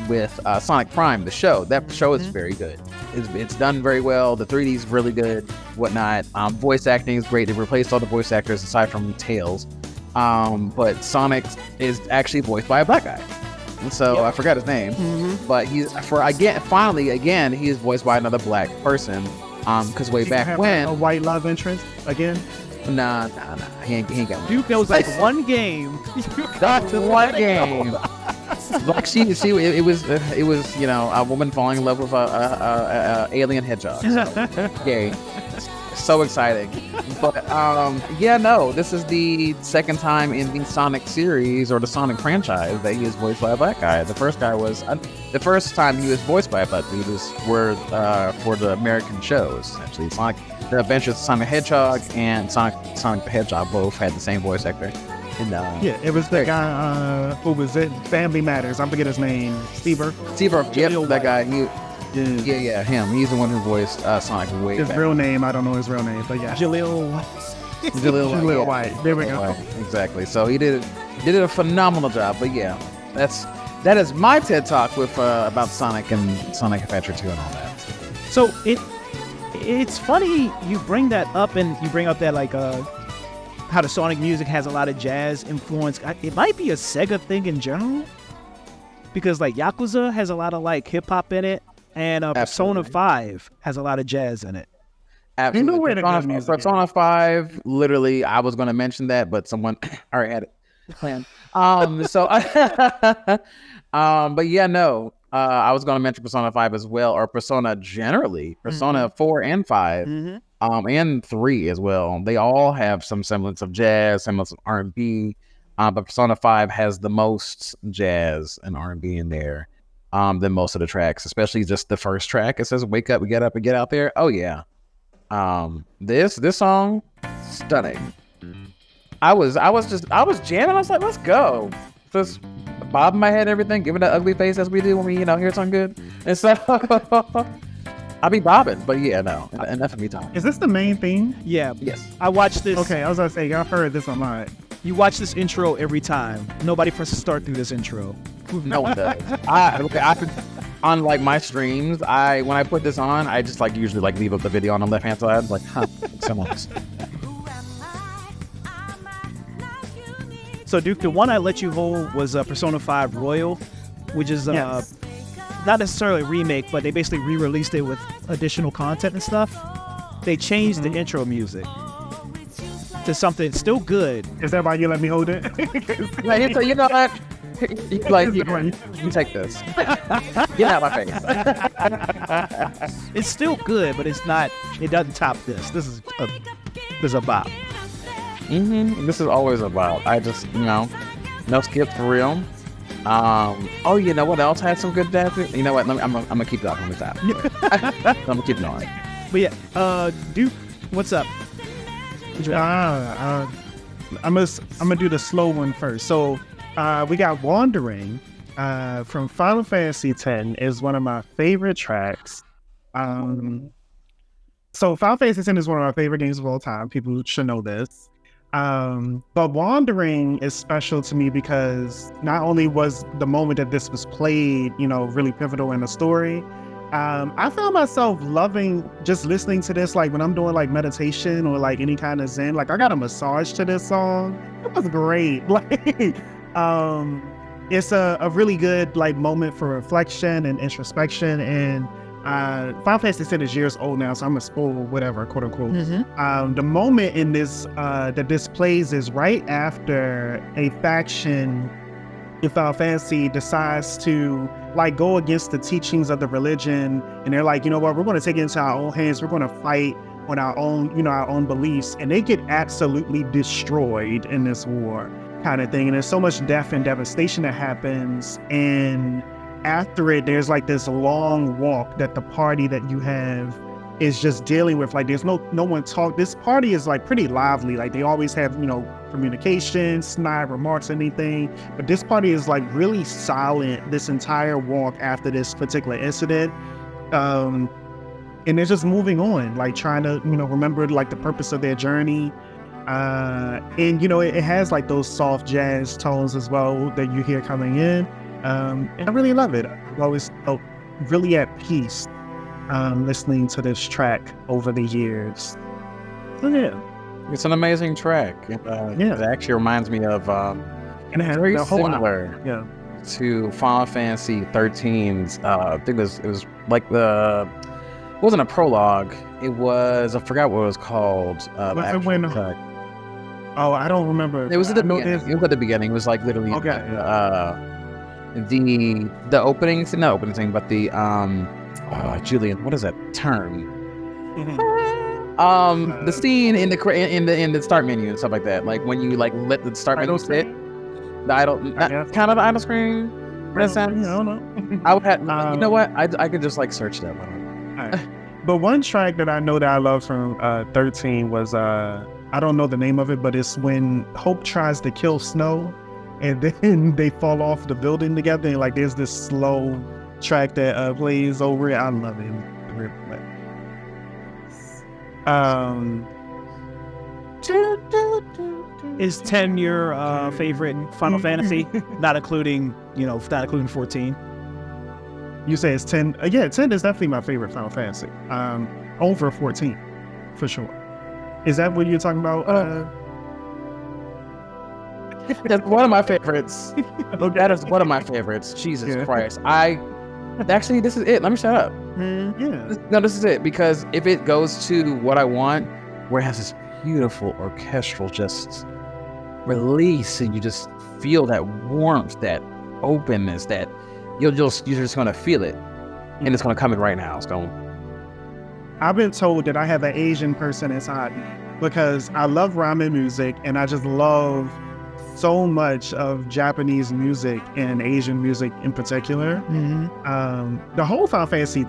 with Sonic Prime, the show. That show is very good. It's done very well. The 3D is really good, whatnot. Voice acting is great. They replaced all the voice actors aside from Tails. But Sonic is actually voiced by a black guy. So I forgot his name, but finally he is voiced by another black person. Because way back when a white love interest again. Nah, he ain't got one. Dude, there was like one game. That's one game. Like it was a woman falling in love with a alien hedgehog. So, yay. So exciting. But this is the second time in the Sonic series or the Sonic franchise that he is voiced by a black guy. The first time he was voiced by a black dude was for the American shows. Actually, The Adventures of Sonic the Hedgehog and Sonic the Hedgehog both had the same voice actor. And, it was the guy who was in Family Matters. I forget his name. Steve Urkel. Yep, that guy. Yeah, him. He's the one who voiced Sonic way back. His real name, I don't know his real name, but yeah. Jaleel White. There we go. Exactly. So he did a phenomenal job. But yeah, that is my TED Talk with about Sonic and Sonic Adventure 2 and all that. So it's funny you bring that up, and you bring up that like how the Sonic music has a lot of jazz influence. It might be a Sega thing in general, because like Yakuza has a lot of like hip hop in it. And Persona 5 has a lot of jazz in it. Absolutely. You know where Persona 5, literally, I was going to mention that, but someone already had it planned. I was going to mention Persona 5 as well, or Persona generally. Persona 4 and 5, and 3 as well. They all have some semblance of jazz, semblance of R&B, but Persona 5 has the most jazz and R&B in there. Than most of the tracks, especially just the first track. It says "Wake up, we get up, and get out there." Oh yeah, this song, stunning. I was jamming. I was like, let's go. Just bobbing my head, and everything, giving that ugly face as we do when we hear something good. And so, I'll be bobbing, but yeah, no, enough of me talking. Is this the main theme? Yeah. Yes. I watched this. Okay, I was gonna say, y'all heard this online. You watch this intro every time. Nobody press to start through this intro. No one does. On like my streams, when I put this on, I just like usually like leave up the video on the left hand side, like someone else. So Duke, the one I let you hold was Persona 5 Royal, which is Yes. not necessarily a remake, but they basically re-released it with additional content and stuff. They changed the intro music to something still good. Is that why you let me hold it? Like, so you know what? Like you take this. Get out of my face. It's still good, but it's not. It doesn't top this. This is a bop. This is always about. I just no skip for real. Oh, you know what else had some good dance? You know what? I'm gonna keep that on the top. I'm gonna keep going. But yeah, Duke, what's up? I'm gonna do the slow one first. So we got Wandering from Final Fantasy X is one of my favorite tracks. So Final Fantasy X is one of my favorite games of all time. People should know this. But Wandering is special to me because not only was the moment that this was played, really pivotal in the story, I found myself loving just listening to this, like when I'm doing like meditation or like any kind of Zen. Like I got a massage to this song. It was great. Like, it's a really good like moment for reflection and introspection. And Final Fantasy X is years old now, so I'm gonna spoil whatever, quote unquote. The moment in this that this plays is right after a faction in Final Fantasy decides to like go against the teachings of the religion, and they're like, you know what, we're going to take it into our own hands. We're going to fight on our own, our own beliefs, and they get absolutely destroyed in this war, kind of thing. And there's so much death and devastation that happens, and after it, there's like this long walk that the party that you have is just dealing with. Like there's no one talk. This party is like pretty lively. Like they always have, communication, snide remarks, anything. But this party is like really silent this entire walk after this particular incident. And they're just moving on, like trying to, remember like the purpose of their journey. And it has like those soft jazz tones as well that you hear coming in. And I really love it. I've always felt really at peace listening to this track over the years. So yeah, it's an amazing track. It actually reminds me of and it has very the whole similar album. to Final Fantasy 13's. I think it was like it wasn't a prologue. It was, I forgot what it was called. Was it when? Track. Oh, I don't remember. It was at the beginning. It was at the beginning. It was like literally the opening thing, not opening thing, but the Julian, what is that term? The scene in the start menu and stuff like that. Like when you like let the start menu sit. The idle, kind of the idle screen. I don't know. I would have. You know what? I could just like search that one. Right. But one track that I know that I love from 13 was I don't know the name of it, but it's when Hope tries to kill Snow, and then they fall off the building together. And like there's this slow track that plays over it. I love it. Is 10 your favorite Final Fantasy? Not including 14. You say it's 10? Yeah, 10 is definitely my favorite Final Fantasy. Over 14, for sure. Is that what you're talking about? That's one of my favorites. That is one of my favorites. Jesus Christ. Actually, this is it. Let me shut up. No, this is it. Because if it goes to what I want, where it has this beautiful orchestral just release, and you just feel that warmth, that openness, that you're just going to feel it. And it's going to come in right now. It's going. I've been told that I have an Asian person inside me because I love ramen music, and I just love so much of Japanese music and Asian music in particular. The whole Final Fantasy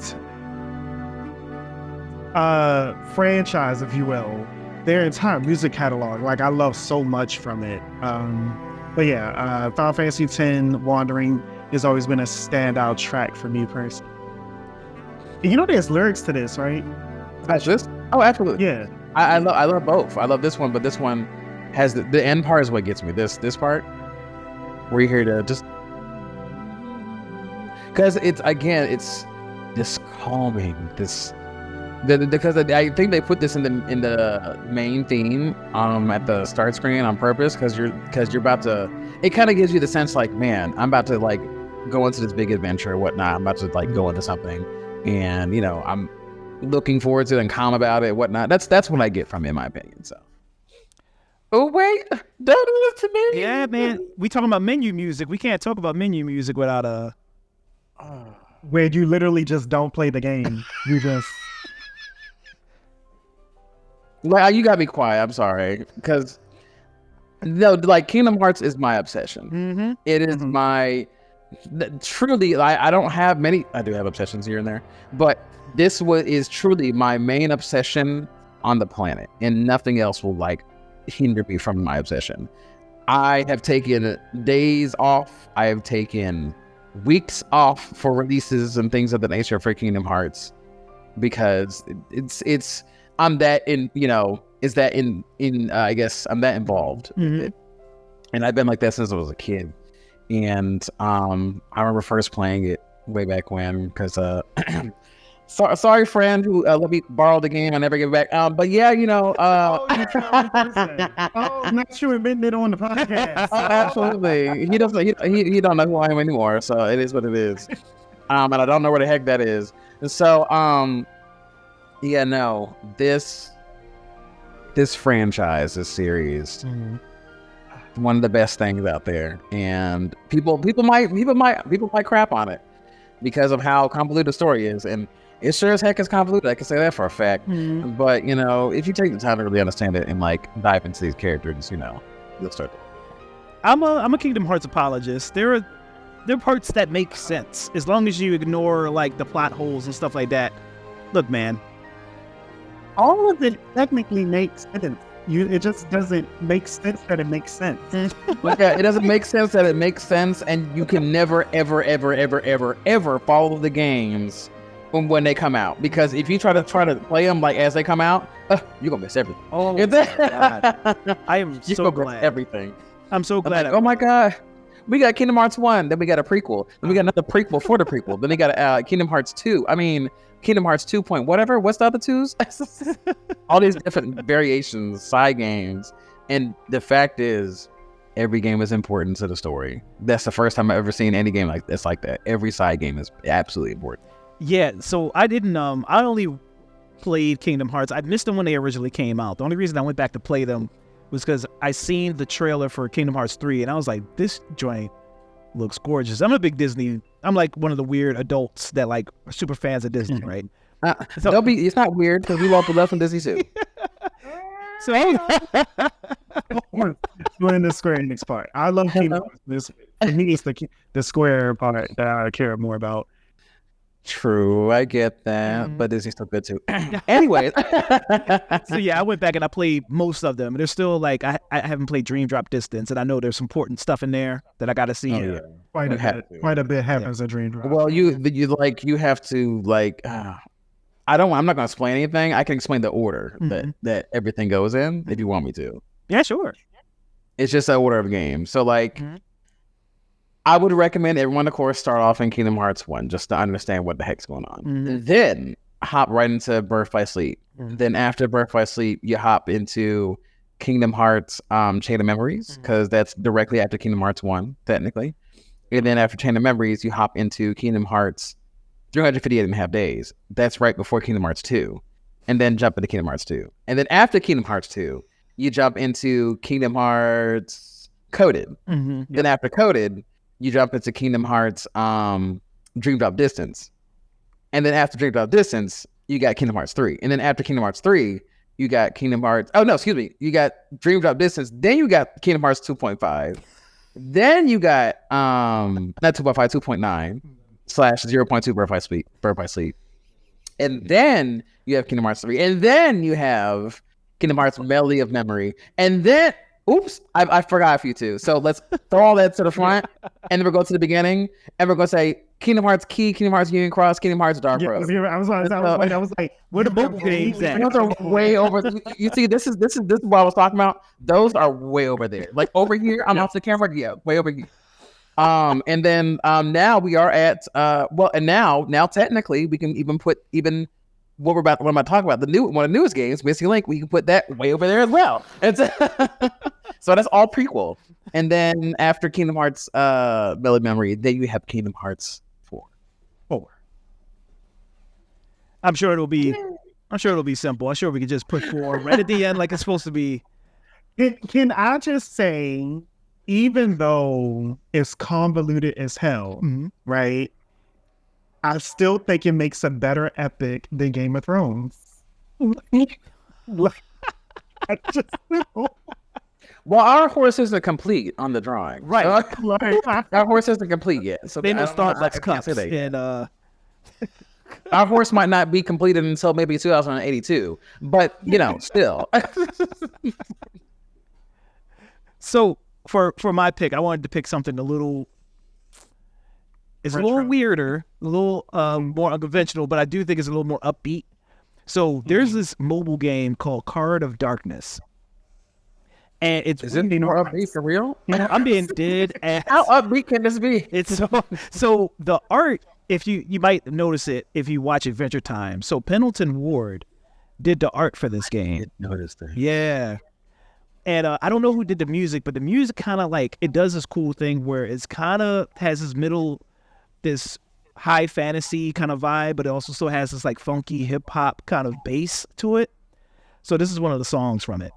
franchise, if you will, their entire music catalog, like I love so much from it. But yeah, Final Fantasy X Wandering has always been a standout track for me personally. You know, there's lyrics to this, right? That's this? Oh, absolutely. Yeah. I love both. I love this one, but this one has the end part is what gets me. This part where you hear to just because it's this calming, because I think they put this in the main theme at the start screen on purpose because you're about to. It kind of gives you the sense like, man, I'm about to like go into this big adventure or whatnot. I'm about to like go into something, and you know I'm looking forward to it and calm about it, whatnot. That's what I get from it, in my opinion. So. Oh wait, don't do this to me. Yeah, man. We talking about menu music. We can't talk about menu music without where you literally just don't play the game. You just like you gotta be quiet. I'm sorry, because no, like Kingdom Hearts is my obsession. Mm-hmm. It is my truly. I don't have many. I do have obsessions here and there, but this is truly my main obsession on the planet, and nothing else will like hinder me from my obsession. I have taken days off. I have taken weeks off for releases and things of the nature for Kingdom Hearts because it's I'm that in I guess I'm that involved with it. And I've been like that since I was a kid. And I remember first playing it way back when because sorry friend who let me borrow the game. I never give it back. But yeah, oh, not you admitting it on the podcast. Oh, absolutely. He don't know who I am anymore, so it is what it is. And I don't know where the heck that is. And so yeah, no, this franchise, this series, one of the best things out there. And people might crap on it because of how convoluted the story is. And it sure as heck is convoluted. I can say that for a fact. But if you take the time to really understand it and like dive into these characters, you'll start. I'm a Kingdom Hearts apologist. There are parts that make sense as long as you ignore like the plot holes and stuff like that. Look, man, all of it technically makes sense. It just doesn't make sense that it makes sense. Yeah, it doesn't make sense that it makes sense, and you can never, ever, ever, ever, ever, ever follow the games when they come out, because if you try to play them like as they come out, you're gonna miss everything. Oh my God. I am so glad. Everything. I'm so glad. Like, oh my God, we got Kingdom Hearts 1, then we got a prequel, then we got another prequel for the prequel, then we got Kingdom Hearts 2. I mean, Kingdom Hearts 2 point whatever. What's the other twos? All these different variations, side games, and the fact is, every game is important to the story. That's the first time I've ever seen any game like that. Every side game is absolutely important. Yeah, so I didn't I only played Kingdom Hearts. I missed them when they originally came out. The only reason I went back to play them was because I seen the trailer for Kingdom Hearts 3 and I was like, this joint looks gorgeous. I'm a big Disney. I'm like one of the weird adults that like are super fans of Disney, right? So, it's not weird because we love the love from Disney too. So we're in the Square Enix part. I love Kingdom Hearts. For me, it's the Square part that I care more about. True, I get that, but Disney's still good too. Anyway, so yeah, I went back and I played most of them. There's still like I haven't played Dream Drop Distance, and I know there's some important stuff in there that I got to see. Oh, yeah. Quite a bit happens at Dream Drop. Well, you have to like. I'm not gonna explain anything. I can explain the order that everything goes in if you want me to. Yeah, sure. It's just an order of games. So like. I would recommend everyone, of course, start off in Kingdom Hearts 1 just to understand what the heck's going on. Then hop right into Birth by Sleep. Then after Birth by Sleep, you hop into Kingdom Hearts Chain of Memories, because that's directly after Kingdom Hearts 1, technically. And then after Chain of Memories, you hop into Kingdom Hearts 358.5 Days. That's right before Kingdom Hearts 2. And then jump into Kingdom Hearts 2. And then after Kingdom Hearts 2, you jump into Kingdom Hearts Coded. Then after Coded, you jump into Kingdom Hearts Dream Drop Distance. And then after Dream Drop Distance, you got Kingdom Hearts 3. And then after Kingdom Hearts 3, you got Kingdom Hearts... Oh, no, excuse me. You got Dream Drop Distance. Then you got Kingdom Hearts 2.5. Then you got... not 2.5, 2.9 / 0.2 Birth by Sleep. And then you have Kingdom Hearts 3. And then you have Kingdom Hearts Melody of Memory. And then... Oops, I forgot a few too. So let's throw all that to the front, and then we'll go to the beginning, and we're going to say Kingdom Hearts Key, Kingdom Hearts Union Cross, Kingdom Hearts Dark Yeah, Rose. I was like, where the mobile games at? Those are way over. You see, this is what I was talking about. Those are way over there. Like over here, I'm off the camera. Yeah, way over here. And then now we are at and now technically we can even put what I'm about to talk about, one of the newest games, Missing Link, we can put that way over there as well. And so that's all prequel. And then after Kingdom Hearts Melody Memory, then you have Kingdom Hearts 4. I'm sure it'll be simple. I'm sure we can just put 4 right at the end like it's supposed to be. Can I just say, even though it's convoluted as hell, right? I still think it makes a better epic than Game of Thrones. Well, our horse isn't complete on the drawing. Right. Our horse isn't complete yet. So they know Starbucks cups. And our horse might not be completed until maybe 2082. But, still. So for my pick, I wanted to pick something a little weirder, a little more unconventional, but I do think it's a little more upbeat. So there's this mobile game called Card of Darkness. And it's Is it more upbeat for real? I'm being dead ass. How upbeat can this be? It's so the art, if you might notice it if you watch Adventure Time. So Pendleton Ward did the art for this game. I didn't notice that. Yeah. And I don't know who did the music, but the music kind of like, it does this cool thing where it's kind of has this high fantasy kind of vibe, but it also still has this like funky hip hop kind of bass to it. So this is one of the songs from it.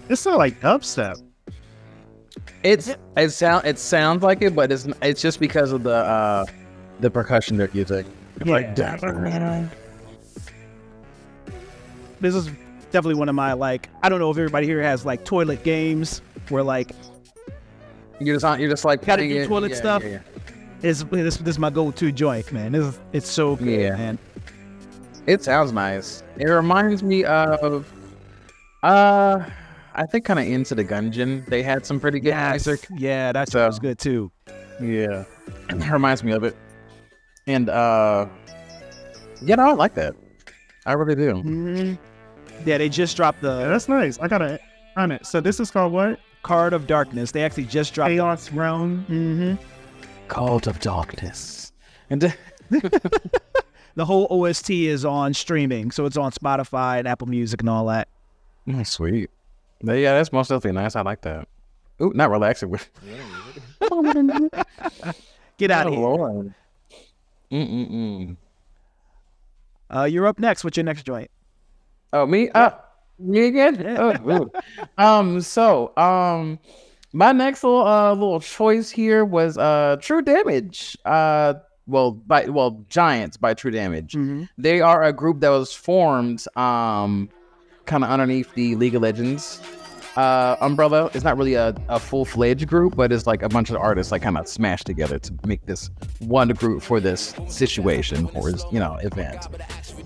It's not like dubstep. It sounds like it, but it's just because of the percussion they're using. It's like this is definitely one of my, like, I don't know if everybody here has like toilet games where like you're just like gotta do toilet stuff. Yeah. This is my go-to joint, man. It's so good, man. It sounds nice. It reminds me of I think kind of Into the Gungeon. They had some pretty good music. Yeah, that sounds good too. Yeah, it reminds me of it. And I like that. I really do. Mm-hmm. Yeah, they just dropped that's nice. I gotta on it. So this is called what? Card of Darkness. They actually just dropped Chaos Realm. Mm-hmm. Cult of Darkness. And the whole OST is on streaming, so it's on Spotify and Apple Music and all that. Sweet. But yeah, that's most definitely nice. I like that. Ooh, not relaxing with. Get out of here. Lord. You're up next. What's your next joint? Oh, me? Me again? Yeah. Oh, my next little choice here was True Damage. Giants by True Damage. Mm-hmm. They are a group that was formed kind of underneath the League of Legends umbrella. It's not really a full-fledged group, but it's like a bunch of artists like kind of smashed together to make this one group for this situation or this, event.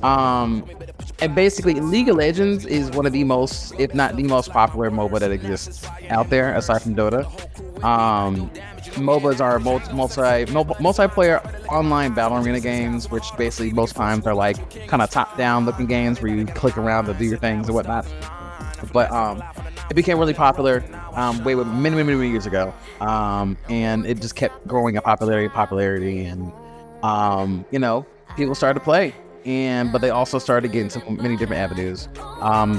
And basically League of Legends is one of the most, if not the most popular MOBA that exists out there aside from Dota. MOBAs are multiplayer online battle arena games, which basically most times are like kind of top-down looking games where you click around to do your things and whatnot. But it became really popular many years ago, and it just kept growing in popularity, and people started to play, but they also started getting into many different avenues,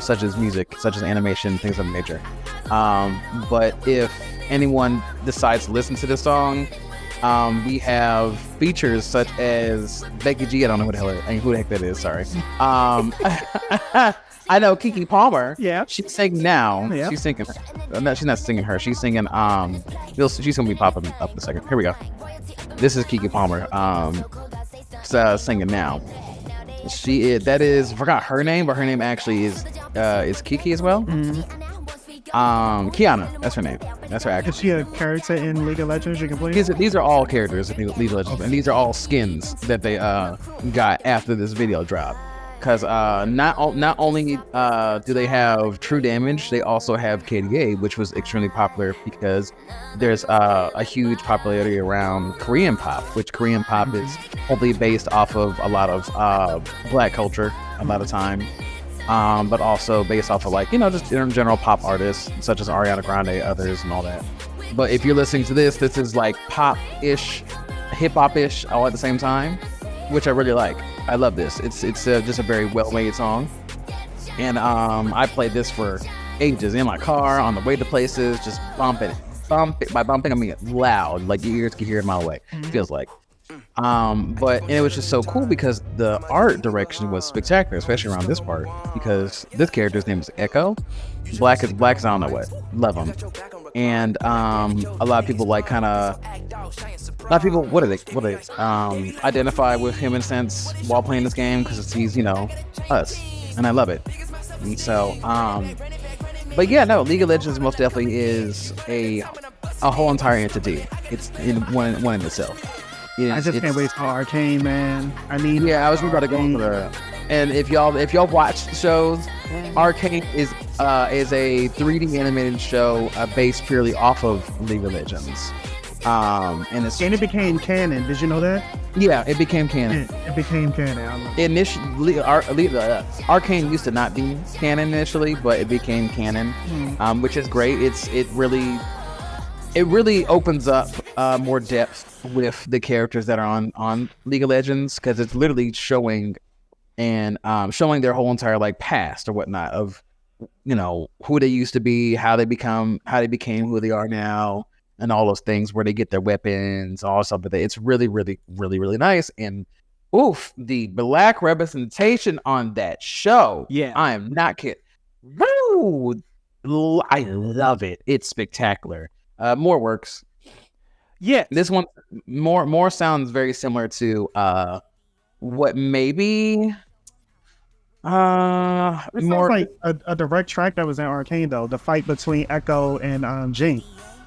such as music, such as animation, things of that nature. But if anyone decides to listen to this song, we have features such as Becky G. I don't know who the heck that is. Sorry. I know Keke Palmer. Yeah. She's singing now. Yeah. She's singing. No, she's not singing her. She's singing. She's gonna be popping up in a second. Here we go. This is Keke Palmer. Singing now. I forgot her name, but her name actually is Kiki as well. Mm-hmm. Kiana, that's her name. That's her actress. Is she a character in League of Legends you can play? These are all characters in League of Legends, and these are all skins that they got after this video dropped. because not only do they have True Damage, they also have KDA, which was extremely popular because there's a huge popularity around Korean pop, which Korean pop is only based off of a lot of black culture a lot of time, but also based off of, like, just general pop artists such as Ariana Grande, others, and all that. But if you're listening to this is like pop-ish, hip-hop-ish all at the same time, which I really like. I love this. It's just a very well-made song, and I played this for ages in my car on the way to places, just bumping. By bumping, I mean loud, like your ears can hear it a mile away. It feels like. But it was just so cool because the art direction was spectacular, especially around this part, because this character's name is Echo. Black is I don't know what. Love him. And a lot of people what do they identify with him in a sense while playing this game, because he's us, and I love it. And so but yeah, no, League of Legends most definitely is a whole entire entity. It's in one in itself. I just can't wait for Arcane, man. I mean, yeah, I was about to go into that. And if y'all watch the shows, Arcane is a 3D animated show based purely off of League of Legends. And it became canon. Did you know that? Yeah, it became canon. It became canon. Initially, Arcane used to not be canon initially, but it became canon, which is great. It really opens up more depth with the characters that are on League of Legends, because it's literally showing their whole entire like past or whatnot of who they used to be, how they became who they are now, and all those things, where they get their weapons, all stuff. But it's really, really, really, really nice. And the black representation on that show. Yeah, I am not kidding. Woo! I love it. It's spectacular. More works. Yeah, this one more sounds very similar to what maybe more like a direct track that was in Arcane, though. The fight between Echo and Jing.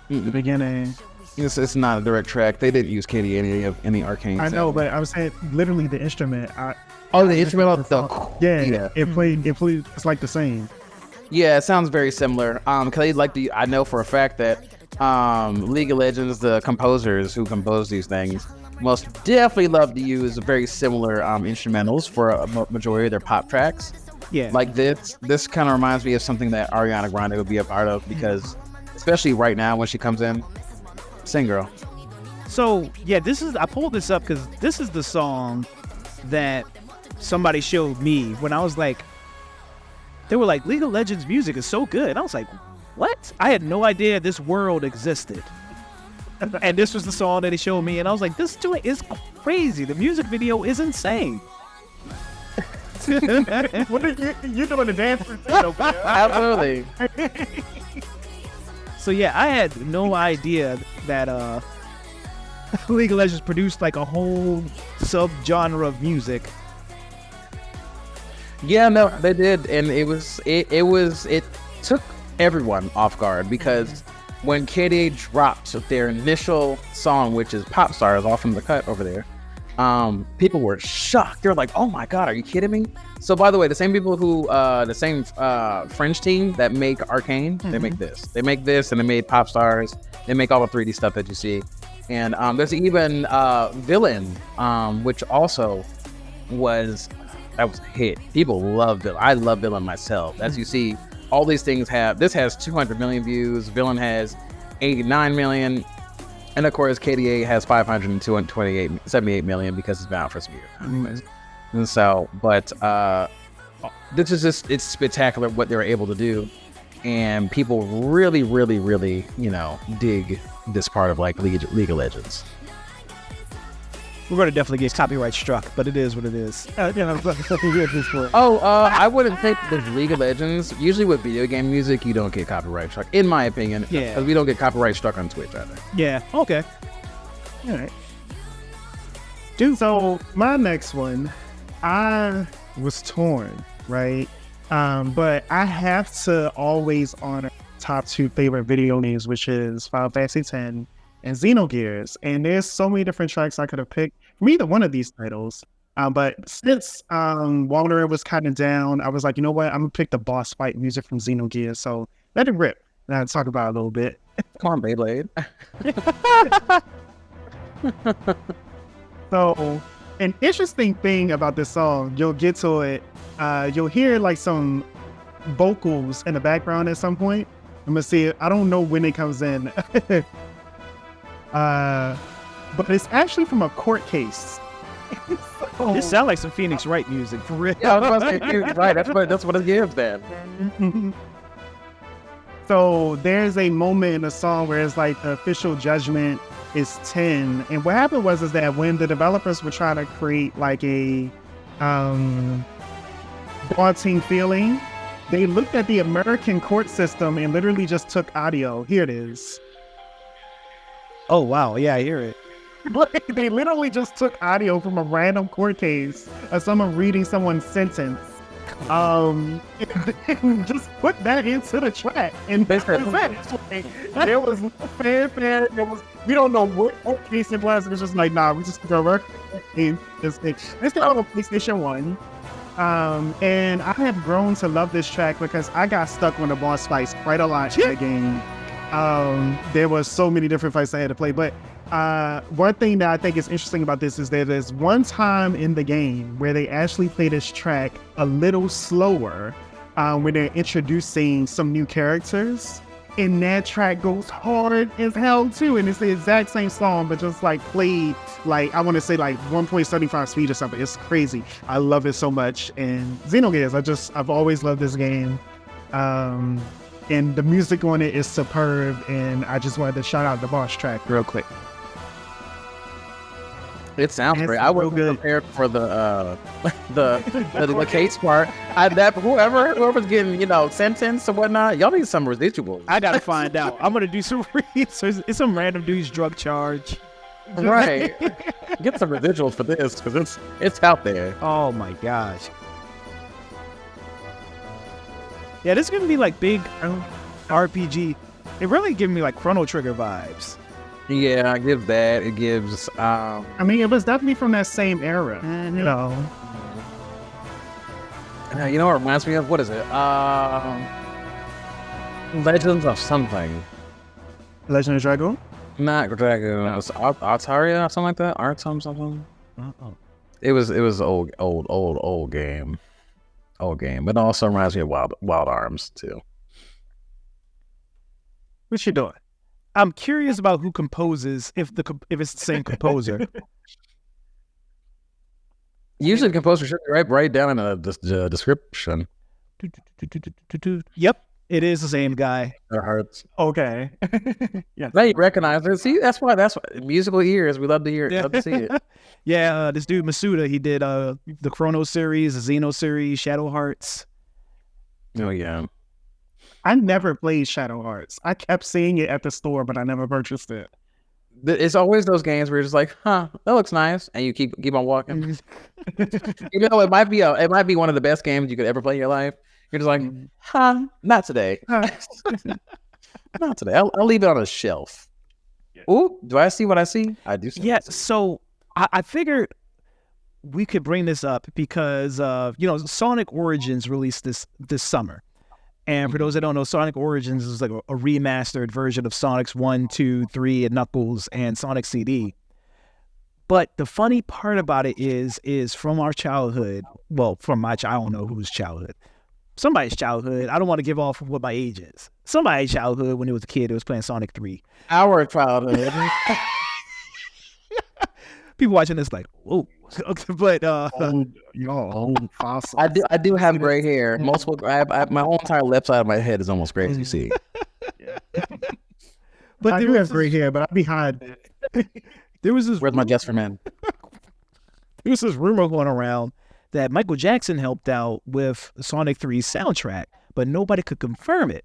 The beginning. It's not a direct track. They didn't use KD any Arcane. I know, but I was saying literally the instrument. The instrumental. Yeah. It played. It's like the same. Yeah, it sounds very similar. Cause I know for a fact that League of Legends, the composers who compose these things, most definitely love to use very similar instrumentals for a majority of their pop tracks. Yeah, like this kind of reminds me of something that Ariana Grande would be a part of, because especially right now when she comes in, sing girl. So yeah, I pulled this up because this is the song that somebody showed me when I was like, they were like, League of Legends music is so good. And I was like, what? I had no idea this world existed. And this was the song that he showed me, and I was like, this joint is crazy. The music video is insane. What are you doing the dance? Absolutely. So yeah, I had no idea that League of Legends produced like a whole sub-genre of music. Yeah, no, they did, and it took everyone off guard, because when KDA dropped their initial song, which is Pop Stars, off from the cut over there, people were shocked. They're like, "Oh my god, are you kidding me?" So, by the way, the same people who, the same French team that make Arcane, they make this. They make this, and they made Pop Stars. They make all the 3D stuff that you see. And there's even Villain, which also was a hit. People love Villain. I love Villain myself. As you see, all these things this has 200 million views. Villain has 89 million. And of course, KDA has 78 million because it's been out for some years. And so, but this is just, it's spectacular what they were able to do. And people really, really, really, dig this part of like League of Legends. We're going to definitely get copyright struck, but it is what it is. I wouldn't think with League of Legends, usually with video game music, you don't get copyright struck, in my opinion. Yeah. Because we don't get copyright struck on Twitch either. Yeah, okay. All right. Dude, so my next one, I was torn, right? But I have to always honor top two favorite video games, which is Final Fantasy X and Xenogears. And there's so many different tracks I could have picked from either one of these titles. But since Wanderer was kind of down, I was like, you know what? I'm gonna pick the boss fight music from Xenogears. So let it rip. And I'll talk about it a little bit. Come on, Beyblade. So an interesting thing about this song, you'll get to it. You'll hear like some vocals in the background at some point. I'm gonna see it. I don't know when it comes in. But it's actually from a court case. This sounds like some Phoenix Wright music for real. Yeah, I was about to say, dude, right. That's what it gives then. So there's a moment in the song where it's like the official judgment is 10. And what happened was that when the developers were trying to create like a daunting feeling, they looked at the American court system and literally just took audio. Here it is. Oh, wow. Yeah, I hear it. They literally just took audio from a random court case of someone reading someone's sentence. And just put that into the track. And there was no fanfare. We don't know what case it was. It was just like, nah, we just go work. It's on PlayStation 1. And I have grown to love this track because I got stuck on the boss fights quite a lot in the game. There was so many different fights I had to play, but one thing that I think is interesting about this is that there's one time in the game where they actually play this track a little slower when they're introducing some new characters, and that track goes hard as hell too, and it's the exact same song but just like played like, I want to say like 1.75 speed or something. It's crazy. I love it so much. And Xenogears, I've always loved this game. And the music on it is superb, and I just wanted to shout out the boss track real quick. It sounds great. I wasn't prepared for the case part. Whoever's getting, sentenced or whatnot, y'all need some residuals. I gotta find out. I'm gonna do some research. It's some random dude's drug charge. Right. Get some residuals for this because it's out there. Oh my gosh. Yeah, this is gonna be like big RPG. It really giving me like Chrono Trigger vibes. Yeah, it gives that. It gives. I mean, it was definitely from that same era. Mm-hmm. You know what it reminds me of? What is it? Legends of something. Legend of Dragon? Not Dragon. It was Altaria or something like that. Artem something. Uh-oh. It was old game. Old game, but it also reminds me of Wild Arms too. What you doing? I'm curious about who composes, if it's the same composer. Usually, the composer should be right down in the description. Yep, it is the same guy. It hurts. Okay. Yeah, they recognize it. See, that's why musical ears. We love to hear it. Love to see it. Yeah, this dude Masuda, he did the Chrono series, the Xeno series, Shadow Hearts. Oh yeah. I never played Shadow Hearts. I kept seeing it at the store, but I never purchased it. It's always those games where you're just like, huh, that looks nice, and you keep on walking. Even though it might be one of the best games you could ever play in your life, you're just like, huh, not today. Not today. I'll leave it on a shelf. Yeah. Ooh, do I see what I see? I do see. Yeah, so I figured we could bring this up because Sonic Origins released this summer. And for those that don't know, Sonic Origins is like a remastered version of Sonic's 1, 2, 3, and Knuckles and Sonic CD. But the funny part about it is from our childhood, well, from my I don't know whose childhood. Somebody's childhood. I don't want to give off what my age is. Somebody's childhood when it was a kid, it was playing Sonic 3. Our childhood. People watching this like, whoa. But old fossil. I do have gray hair. Multiple. My whole entire left side of my head is almost gray, as you see. Yeah. But I do have gray hair, but I'll be hiding. There was this. Where's my Just for Men? There was this rumor going around that Michael Jackson helped out with Sonic 3's soundtrack, but nobody could confirm it.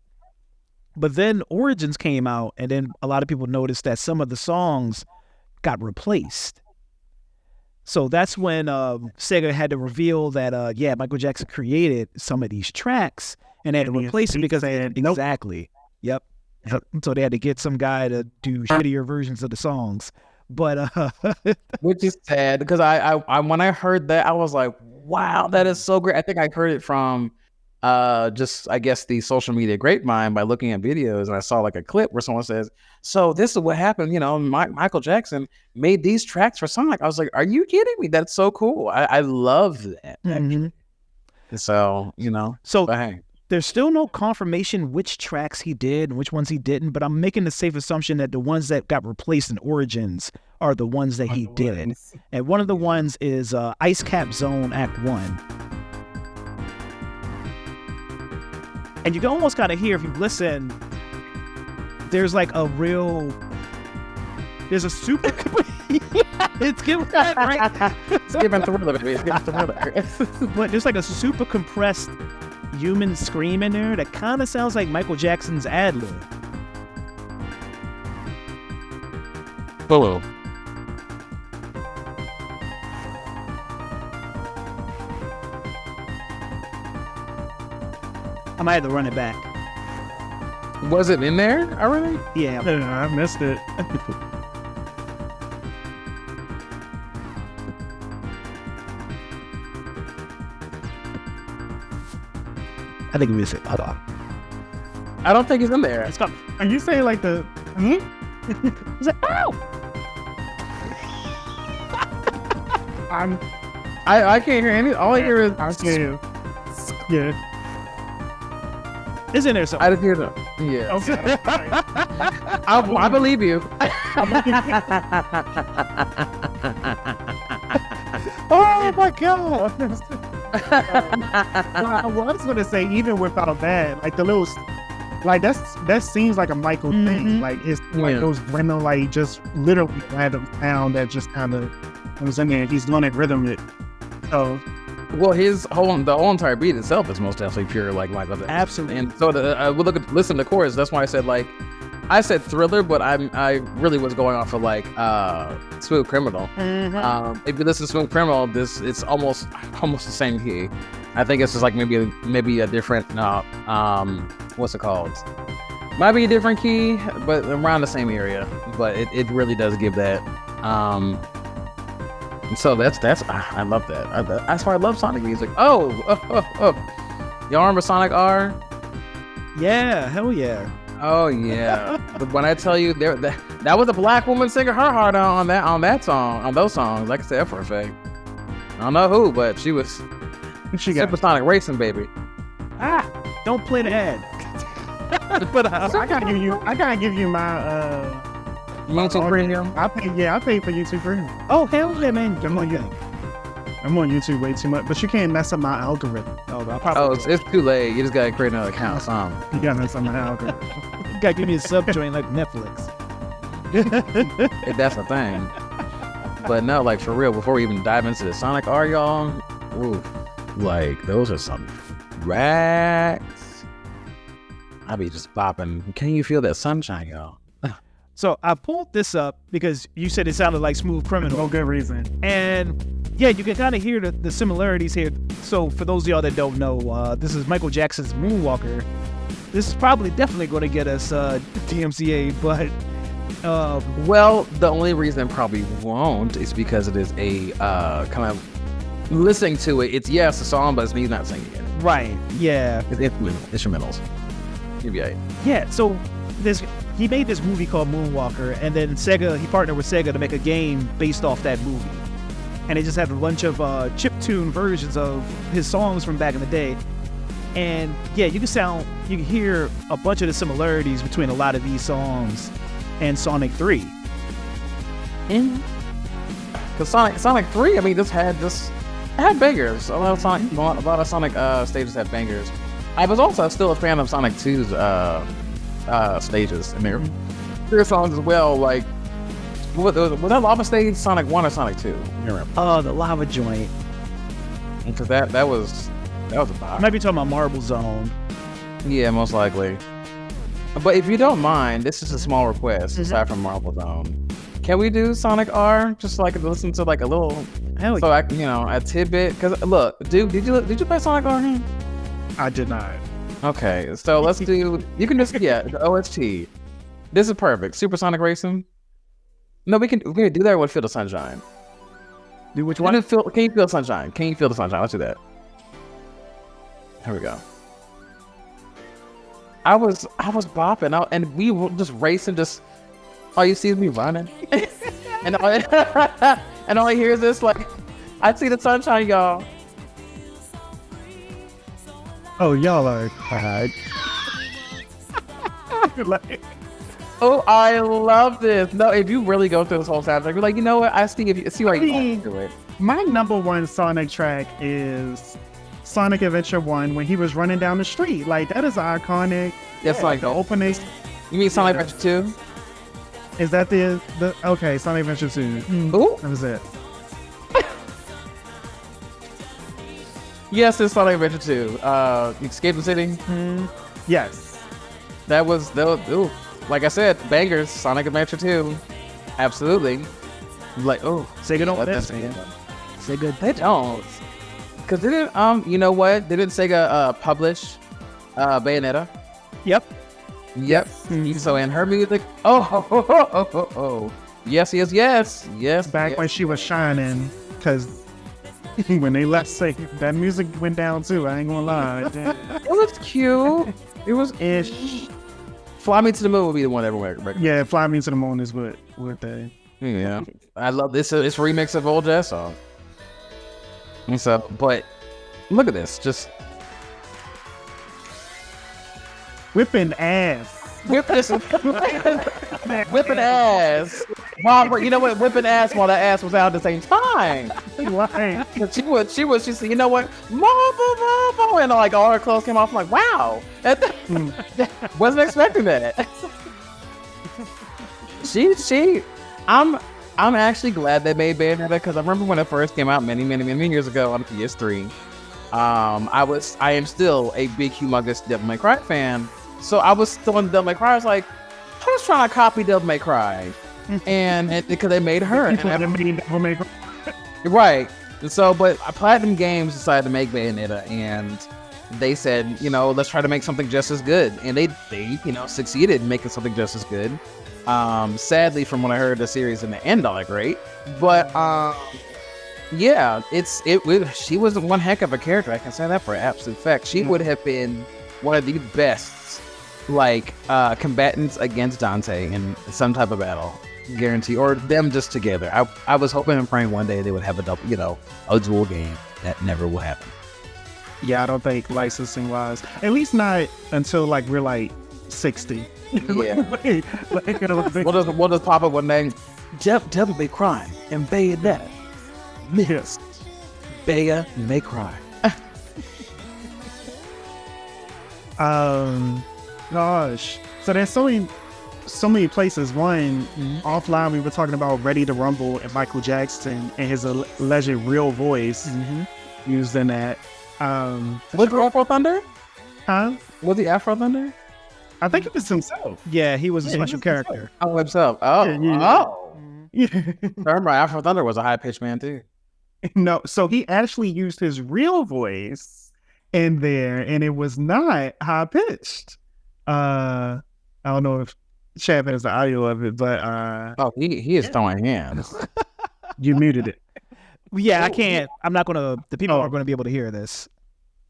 But then Origins came out, and then a lot of people noticed that some of the songs got replaced. So that's when Sega had to reveal that, Michael Jackson created some of these tracks and they had to replace it because exactly. Yep. So they had to get some guy to do shittier versions of the songs. But which is sad because I when I heard that I was like, wow, that is so great. I think I heard it from just I guess the social media grapevine by looking at videos, and I saw like a clip where someone says, so this is what happened, you know, Michael Jackson made these tracks for Sonic. I was like, are you kidding me? That's so cool. I love that. So, you know, so hey. There's still no confirmation which tracks he did and which ones he didn't, but I'm making the safe assumption that the ones that got replaced in Origins are the ones that he did. And one of the ones is Ice Cap Zone Act 1. And you can almost kind of hear, if you listen, there's like a real... There's a super... It's giving that, right? It's giving Thriller, baby. It's giving Thriller. But there's like a super compressed human scream in there that kind of sounds like Michael Jackson's ad-lib. Hello. I might have to run it back. Was it in there already? Yeah. I missed it. I think we missed it. Hold on. I don't think it's in there. It's got... Are you saying like the... It's like, ow! I can't hear any. All I hear is... I see. Yeah. It's in there somewhere. I didn't hear them. Yeah. Okay. I believe you. Oh my god! I was gonna say, even without that, like the little, like that seems like a Michael thing. Like it's like those random, like just literally random sound that just kind of was in there. He's doing it rhythm it. So, well, the whole entire beat itself is most definitely pure like Michael Jackson. Absolutely. And so we'll listen to the chorus. That's why I said like. I said Thriller, but I really was going off of like Smooth Criminal. If you listen to Smooth Criminal, it's almost the same key. I think it's just like maybe a different what's it called? Might be a different key, but around the same area. But it really does give that. So that's I love that. That's why I love Sonic music. Oh. Y'all remember Sonic R? Yeah, hell yeah. Oh yeah, but when I tell you that was a black woman singing her heart on that song, on those songs. Like I said for a fact, I don't know who, but she was Supersonic Racing, baby. Don't play the ad. But I gotta give you my YouTube Premium. I paid for YouTube Premium. Oh hell yeah, man! I'm on YouTube way too much, but you can't mess up my algorithm. It's too late. You just gotta create another account. You gotta mess up my algorithm. You gotta give me a sub joint like Netflix. That's the thing. But no, like for real, before we even dive into the Sonic R, y'all, like those are some racks. I be just bopping. Can you feel that sunshine, y'all? So I pulled this up because you said it sounded like Smooth Criminal. No good reason. And yeah, you can kind of hear the similarities here. So for those of y'all that don't know, this is Michael Jackson's Moonwalker. This is definitely going to get us DMCA, but... well, the only reason it probably won't is because it is a kind of... Listening to it, it's a song, but it's me not singing it. Right, yeah. It's instrumentals. You'll be right. Yeah, so he made this movie called Moonwalker, and then he partnered with Sega to make a game based off that movie. And they just have a bunch of chiptune versions of his songs from back in the day. And yeah, you can hear a bunch of the similarities between a lot of these songs and Sonic 3. Because Sonic 3, I mean, it had bangers. A lot of Sonic stages had bangers. I was also still a fan of Sonic 2's stages, and their songs as well. Like, was that lava stage Sonic 1 or Sonic 2? You remember? Oh, the lava joint. Because that was a vibe. You might be talking about Marble Zone. Yeah, most likely. But if you don't mind, this is a small request aside from Marble Zone. Can we do Sonic R? Just like listen to like a little, a tidbit. Because look, dude, did you play Sonic R? I did not. Okay, so let's do. You can just the OST. This is perfect. Supersonic Racing. No, we can do that with Feel the Sunshine. Do which Can one? you feel the sunshine? Can you feel the sunshine? Let's do that. Here we go. I was bopping out, and we were just racing. Just all you see is me running, and all I hear is this like, I see the sunshine, y'all. Oh, y'all are like, Oh, I love this. No, if you really go through this whole soundtrack, you're like, you know what? I see why you do it. my number one Sonic track is Sonic Adventure 1 when he was running down the street. Like, that is iconic. That's like The opening. You mean Sonic Adventure 2? Is that the okay, Sonic Adventure 2. Ooh. That was it. Yes, it's Sonic Adventure 2. Escape the City. Yes. That was ooh. Like I said, bangers. Sonic Adventure 2. Absolutely. Like, oh, Sega don't that's miss. Sega, they don't. Cause didn't you know what? Didn't Sega publish Bayonetta? Yep. Yep. So in her music, oh. Yes. Back when she was shining, because when they left Sega, that music went down too. I ain't gonna lie. It was cute. It was Ish. Fly Me to the Moon would be the one that would Yeah, Fly Me to the Moon is what they. Yeah, I love this. It's a remix of old jazz song. And so, but look at this, just Whipping ass. whipping ass. While you know what, whipping ass while that ass was out at the same time. Like, She said, you know what, Marvel, and like all her clothes came off. I'm like, wow, wasn't expecting that. I'm actually glad they made Bayonetta because I remember when it first came out many years ago on PS3. I am still a big, humongous Devil May Cry fan. So I was still in Devil May Cry. I was like, I was trying to copy Devil May Cry, and because they made her, right. And so, but Platinum Games decided to make Bayonetta, and they said, you know, let's try to make something just as good, and they succeeded in making something just as good. Sadly, from what I heard, the series in the end all that great, but yeah, she was one heck of a character. I can say that for absolute fact. She would have been one of the best, combatants against Dante in some type of battle, guarantee, or them just together. I was hoping and praying one day they would have a dual game. That never will happen. yeah, I don't think licensing wise, at least not until like we're like 60. Yeah. We'll We'll just pop up one day. Devil May Cry and Bayonetta. Yes. Baya May Cry. Gosh. So there's so many places. One, offline we were talking about Ready to Rumble and Michael Jackson and his alleged real voice used in that. Was Afro Thunder? Huh? Was he Afro Thunder? I think it was himself. Yeah, he was a Yeah, special he was character. Oh, himself. Oh, Yeah. I remember Afro Thunder was a high pitched man too. No, so he actually used his real voice in there, and it was not high pitched. I don't know if Chad has the audio of it, but Oh, he is throwing hands. you muted it. Yeah, I can't. I'm not gonna. The people Oh. aren't gonna be able to hear this.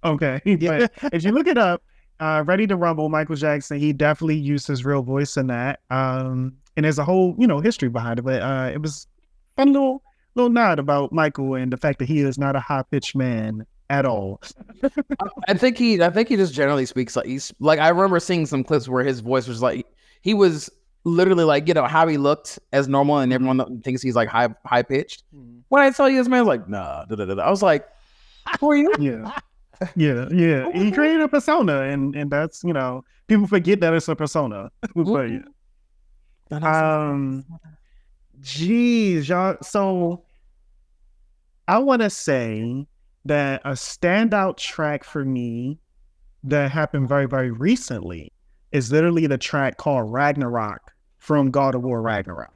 Okay, but if you look it up, Ready to Rumble, Michael Jackson, he definitely used his real voice in that. And there's a whole, history behind it, but it was a fun little nod about Michael and the fact that he is not a high pitched man at all. I think he just generally speaks like he's like, I remember seeing some clips where his voice was like, he was literally like, how he looked as normal, and everyone thinks he's like high pitched. When I tell you this man's like, nah, I was like, who are you? Yeah. He created a persona, and that's people forget that it's a persona. But geez, y'all. So I want to say that a standout track for me that happened very, very recently is literally the track called Ragnarok from God of War Ragnarok.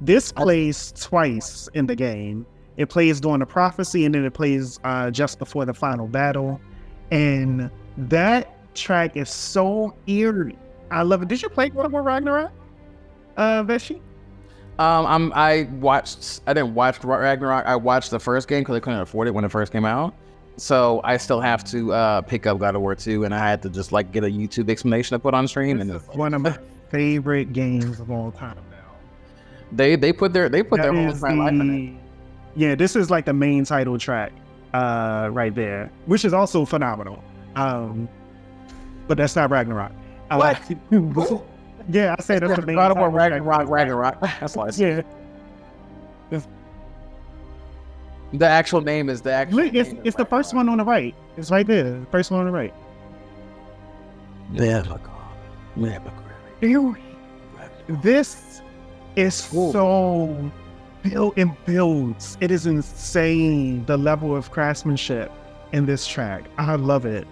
This plays twice in the game. It plays during the prophecy, and then it plays just before the final battle. And that track is so eerie. I love it. Did you play God of War Ragnarok, Veishi? I didn't watch War Ragnorak. I watched the first game because I couldn't afford it when it first came out. So I still have to pick up God of War 2, and I had to just like get a YouTube explanation to put on stream. This And is one of my favorite games of all time now. they put their whole That entire is life in it. Yeah, this is like the main title track, right there, which is also phenomenal. But that's not Ragnarok. What? Yeah, I said that's the main God of War title track. Ragnarok. That's why. Yeah, The actual name is the actual. look, it's the first one on the right. It's right there, the first one on the right. This is so builds. It is insane, the level of craftsmanship in this track. I love it.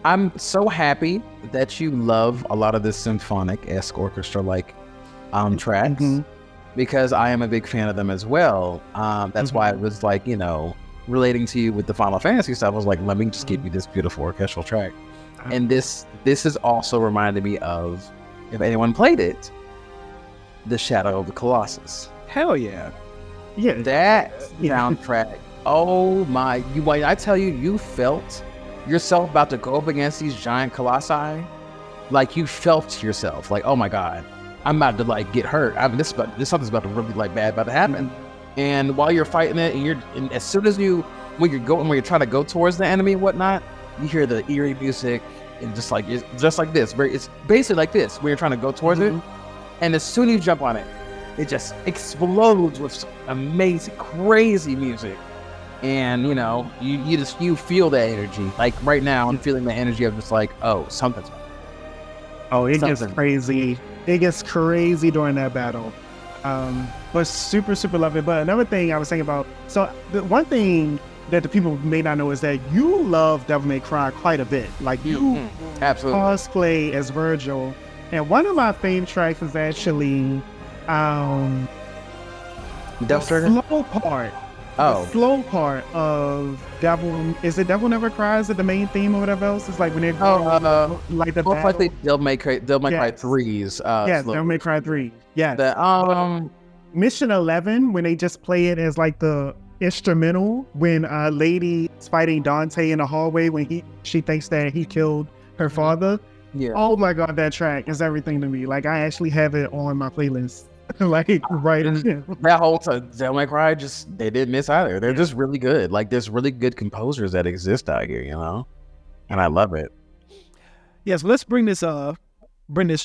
I'm so happy that you love a lot of this symphonic-esque orchestra-like tracks, because I am a big fan of them as well. That's why it was like, relating to you with the Final Fantasy stuff. I was like, let me just give you this beautiful orchestral track. And this is also reminded me of, if anyone played it, The Shadow of the Colossus. Hell yeah. Yeah, That soundtrack, oh my, when I tell you, you felt yourself about to go up against these giant colossi, like you felt yourself, like, oh my God, I'm about to like get hurt. I mean, this something's about to really like bad about to happen. And while you're fighting it, and as soon as when you're trying to go towards the enemy and whatnot, you hear the eerie music, and just like this, it's basically like this, where you're trying to go towards it, and as soon as you jump on it, it just explodes with some amazing, crazy music. And you feel that energy. Like right now, I'm feeling the energy of just like, oh, something's. Oh, it gets crazy. It gets crazy during that battle. But super, super love it. But another thing I was thinking about, so the one thing that the people may not know is that you love Devil May Cry quite a bit. Like you absolutely cosplay as Virgil. And one of my favorite tracks is actually the slow part. Oh. The slow part of Devil, is it Devil Never Cries? Is it the main theme or whatever else? It's like when they're like the most likely Devil May Cry 3's yes, Devil May Cry 3. Yeah. The Mission 11, when they just play it as like the instrumental, when Lady is fighting Dante in the hallway when she thinks that he killed her father. Yeah. Oh my God, that track is everything to me. Like I actually have it on my playlist. Like right in that whole Devil May Cry, they didn't miss either. They're just really good. Like there's really good composers that exist out here, and I love it. Yes, let's bring this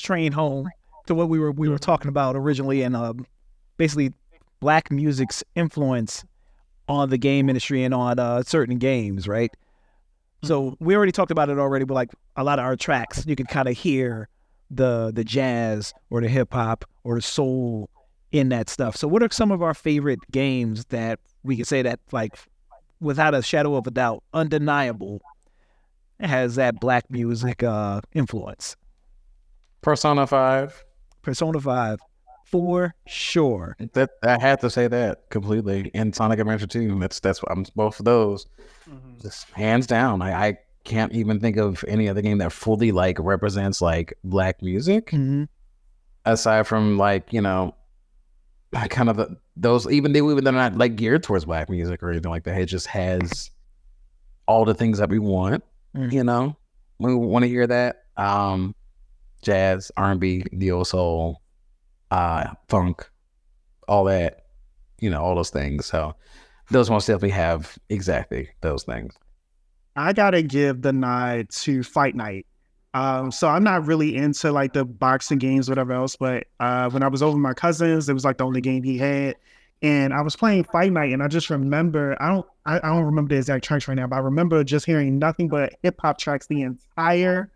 train home to what we were talking about originally, and basically black music's influence on the game industry and on certain games, right? So we already talked about it already, but like a lot of our tracks, you can kind of hear the jazz or the hip hop or the soul in that stuff. So what are some of our favorite games that we can say that, like, without a shadow of a doubt, undeniable, has that black music influence? Persona 5. Persona 5, for sure. That I had to say that completely. And Sonic Adventure 2. That's I'm both of those. Just hands down. I can't even think of any other game that fully like represents like black music, aside from like kind of those even they're not like geared towards black music or anything like that. It just has all the things that we want. We want to hear that jazz, R&B, neo soul, funk, all that, all those things. So those ones definitely have exactly those things. I gotta give the nod to Fight Night. So I'm not really into like the boxing games, whatever else, but when I was over with my cousins, it was like the only game he had. And I was playing Fight Night, and I just remember, I don't remember the exact tracks right now, but I remember just hearing nothing but hip hop tracks the entire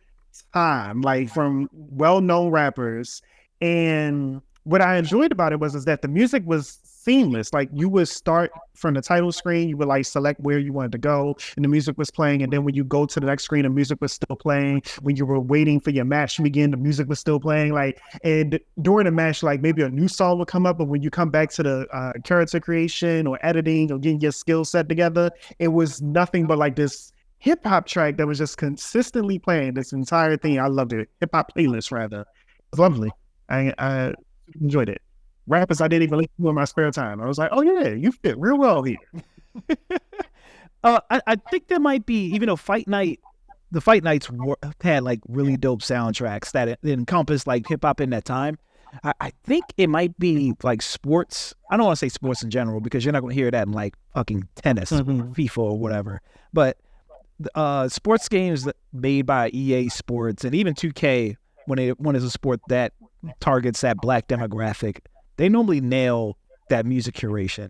time, like from well-known rappers. And what I enjoyed about it was that the music was seamless. Like you would start from the title screen, you would like select where you wanted to go, and the music was playing. And then when you go to the next screen, the music was still playing. When you were waiting for your match to begin, the music was still playing. Like, and during the match, like maybe a new song would come up, but when you come back to the character creation or editing or getting your skill set together, it was nothing but like this hip hop track that was just consistently playing this entire thing. I loved it. Hip hop playlist rather. It was lovely. I enjoyed it. rappers I didn't even listen to in my spare time. I was like, oh yeah, you fit real well here. I think there might be, even though the Fight Nights had like really dope soundtracks that encompassed like hip hop in that time. I think it might be like sports. I don't want to say sports in general because you're not going to hear that in like fucking tennis, FIFA or whatever. But sports games made by EA Sports and even 2K, when it's a sport that targets that black demographic, they normally nail that music curation.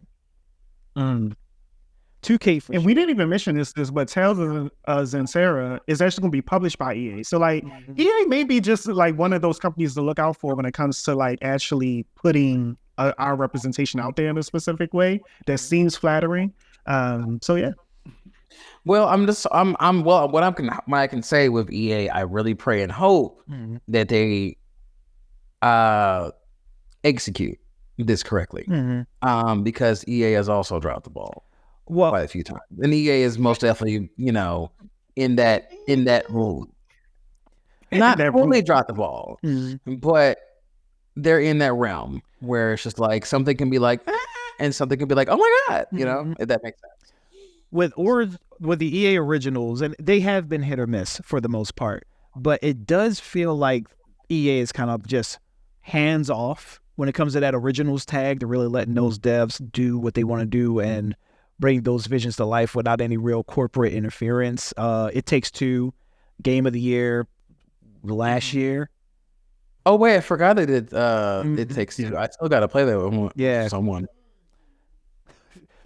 2K for and sure. we didn't even mention this, but Tales of Xenogears is actually going to be published by EA. So like EA may be just like one of those companies to look out for when it comes to like actually putting our representation out there in a specific way that seems flattering. So yeah. Well, what I can say with EA, I really pray and hope that they execute this correctly. Because EA has also dropped the ball quite a few times. And EA is most definitely, in that rule. Not fully dropped the ball, but they're in that realm where it's just like something can be like, and something can be like, oh my God, if that makes sense. With the EA originals, and they have been hit or miss for the most part, but it does feel like EA is kind of just hands off when it comes to that originals tag, to really letting those devs do what they want to do and bring those visions to life without any real corporate interference. It Takes Two, Game of the Year last year. Oh wait, I forgot they did It Takes Two. I still got to play that with someone.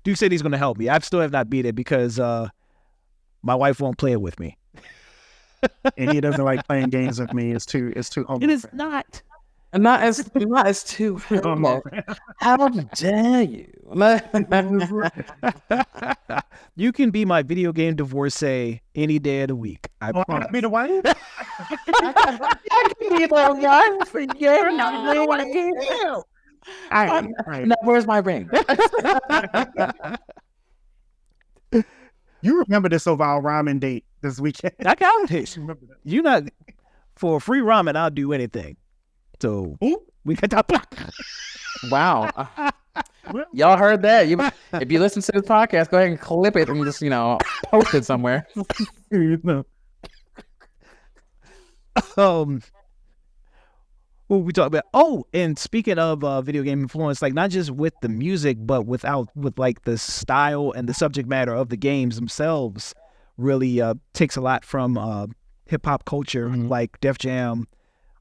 Duke said he's going to help me. I still have not beat it because my wife won't play it with me. And he doesn't like playing games with me. It's too It is not. Not as too. How dare you? You can be my video game divorcee any day of the week. I promise. Be the wife? I can be the one for you. All right. Now, where's my ring? You remember this over our ramen date this weekend? I got it. You not for a free ramen, I'll do anything. So we got that. Wow. Y'all heard that? If you listen to this podcast, go ahead and clip it and just post it somewhere. What we talk about? Oh, and speaking of video game influence, like not just with the music, but with like the style and the subject matter of the games themselves, really takes a lot from hip hop culture, like Def Jam,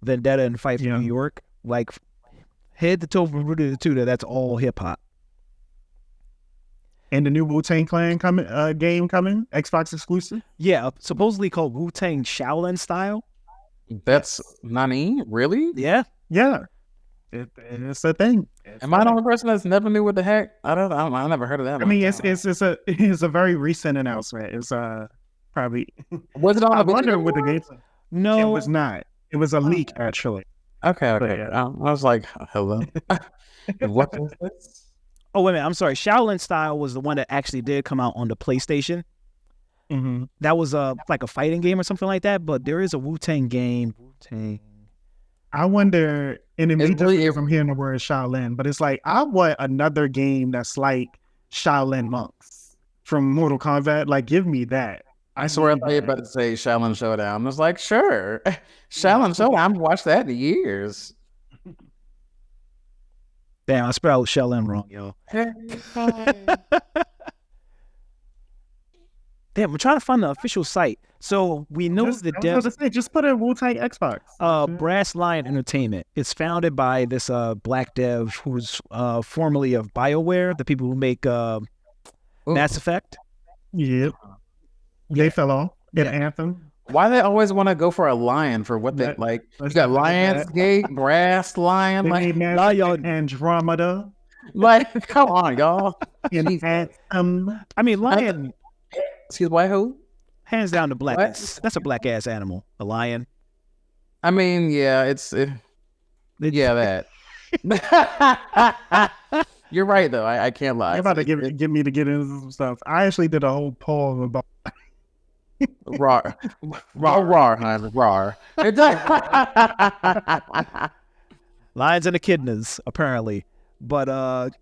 Vendetta, and Fight for New York. Like head to toe from Rooted to Tutor, that's all hip hop. And the new Wu-Tang Clan game coming, Xbox exclusive. Yeah, supposedly called Wu-Tang Shaolin style. That's Nani? Really? Yeah. It's a thing. Am I the only person that's never knew what the heck? I never heard of that. I mean, it's a very recent announcement. It's probably. Was it on? I wonder what the game. No, it was not. It was a leak, actually. Okay. I was like, hello. What is this? Oh wait a minute. I'm sorry. Shaolin style was the one that actually did come out on the PlayStation. That was like a fighting game or something like that. But there is a Wu-Tang game. I wonder, and it may just from hearing the word Shaolin, but it's like I want another game that's like Shaolin monks from Mortal Kombat. Like, give me that. I swear I thought you were about to say Shaolin Showdown. I was like, sure, Shaolin Showdown. I've watched that in years. Damn, I spelled Shaolin wrong, yo. Damn, we're trying to find the official site. So we know the devs. Just put in Wu-Tang Xbox. Brass Lion Entertainment. It's founded by this black dev who's formerly of BioWare, the people who make Mass Effect. Yep. They fell off in Anthem. Why they always want to go for a lion for what they like? You got Lionsgate, Brass Lion, like Andromeda. Like, come on, y'all. I mean, lion. Excuse me, who? Hands down, the black. That's a black ass animal. A lion. I mean, yeah, that. You're right, though. I can't lie. You're about to get me to get into some stuff. I actually did a whole poem about Rawr. Lions and echidnas, apparently. But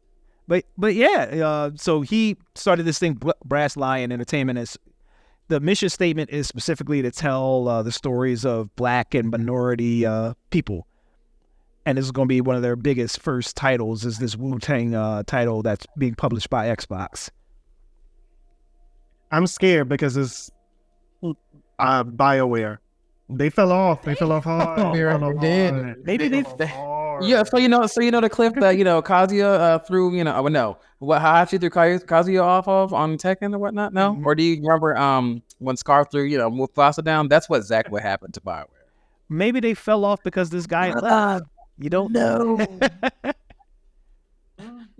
yeah, so he started this thing, Brass Lion Entertainment. The mission statement is specifically to tell the stories of Black and minority people. And this is going to be one of their biggest first titles, is this Wu-Tang title that's being published by Xbox. I'm scared because it's BioWare. They fell off. They fell off hard. Maybe they. Yeah, so you know the clip that Kazuya threw how she threw Kazuya off of on Tekken or whatnot. No, or do you remember when Scar threw Mufasa down? That's what exactly what happened to BioWare. Maybe they fell off because this guy. You don't know,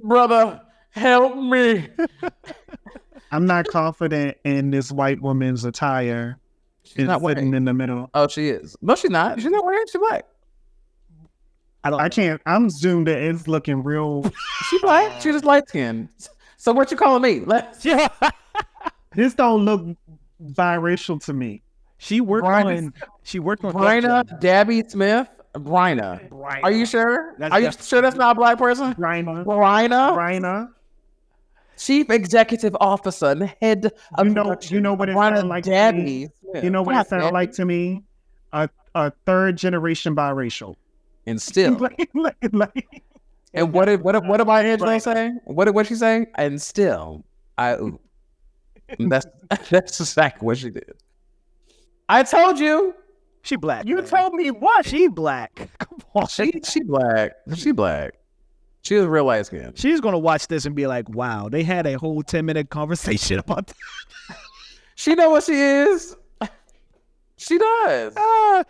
brother. Help me. I'm not confident in this white woman's attire. She's not sitting in the middle. Oh, she is. No, she's not. She's not wearing. She's black. I can't. I'm zoomed in. It's looking real. She black. She just light skinned. So what you calling me? This don't look biracial to me. She worked on Bryna Dabby Smith. Bryna. Are you sure? Are you sure that's not a black person? Bryna. Chief Executive Officer and Head of You know what it sounds like to me? You know what it sounds like to me? A third generation biracial. And still. And what did my Angela say? What did she say? And still, that's exactly what she did. I told you. She black. You told me what? She black. Come on. She black. She black. She was real light skinned. She's gonna watch this and be like, "Wow, they had a whole 10-minute conversation about that." She know what she is. She does.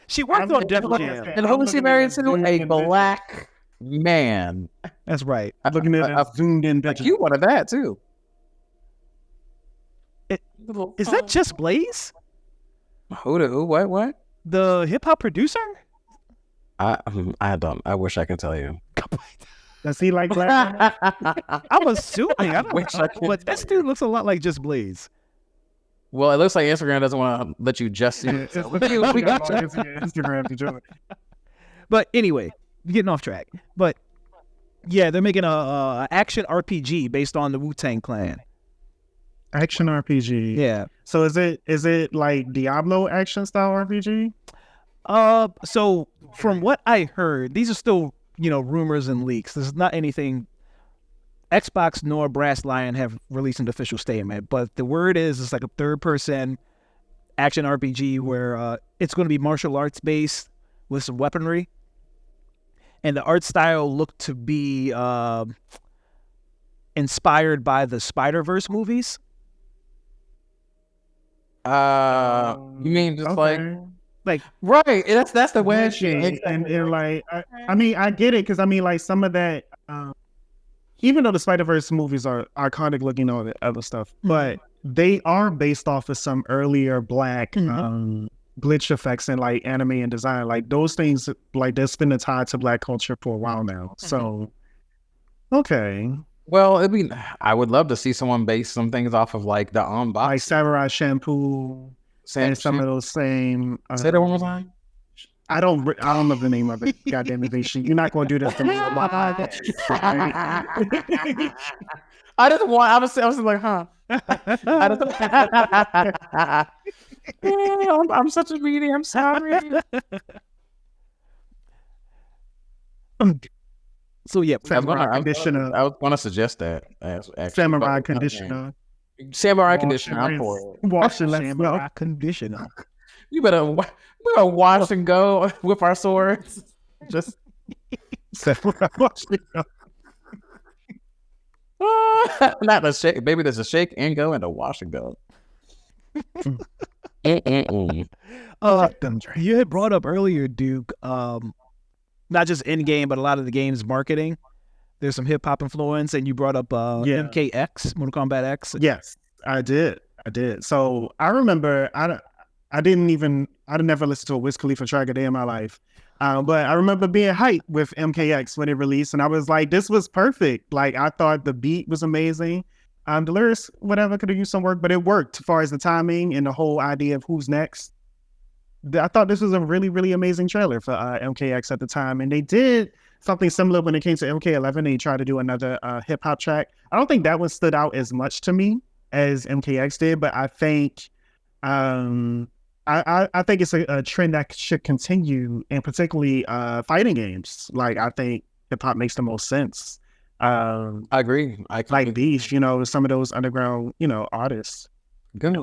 She worked on Def Jam. And who was she married to? A black man. That's right. I'm looking at a zoomed in picture. You wanted that too. Is that just Blaze? Who? What? The hip hop producer? I don't. I wish I could tell you. Does he like black? I'm assuming. I wish I could. But this dude looks a lot like Just Blaze. Well, it looks like Instagram doesn't want to let you just see it. We got Instagram to join. But anyway, getting off track. But yeah, they're making a action RPG based on the Wu-Tang Clan. Action RPG. Yeah. So is it like Diablo action style RPG? So from what I heard, these are still, rumors and leaks. This is not anything. Xbox nor Brass Lion have released an official statement, but the word is it's like a third-person action RPG where it's going to be martial arts based with some weaponry, and the art style looked to be inspired by the Spider-Verse movies. You mean just like right? That's the way and like I mean I get it because I mean like some of that. Even though the Spider-Verse movies are iconic looking, all the other stuff, but they are based off of some earlier black glitch effects in like anime and design. Like those things, like they're spending tied to black culture for a while now. So, okay. Well, I would love to see someone base some things off of like the unbox. Like Samurai Shampoo and some of those same. Say that one more time. I don't know the name of it. Goddamn it, Veishi. You're not going to do this to me. I just want. I was like, huh? I'm such a meanie. I'm sorry. So yeah, Samurai conditioner. I was going to suggest that. Actually, Samurai conditioner. Samurai conditioner. I'm for it. Wash and Samurai conditioner. You better wash and go with our swords. Just wash and go. Not a shake. Maybe there's a shake and go and a wash and go. You had brought up earlier, Duke, not just in-game, but a lot of the game's marketing. There's some hip-hop influence, and you brought up MKX, Mortal Kombat X. Yes, I did. So I remember, I'd never listened to a Wiz Khalifa track a day in my life. But I remember being hyped with MKX when it released, and I was like, this was perfect. Like, I thought the beat was amazing. The lyrics, whatever, could have used some work, but it worked as far as the timing and the whole idea of who's next. I thought this was a really, really amazing trailer for MKX at the time, and they did something similar when it came to MK11. They tried to do another hip hop track. I don't think that one stood out as much to me as MKX did, but I think I think it's a trend that should continue, and particularly fighting games. Like, I think hip hop makes the most sense. I agree. Like Beast, some of those underground, artists. Good.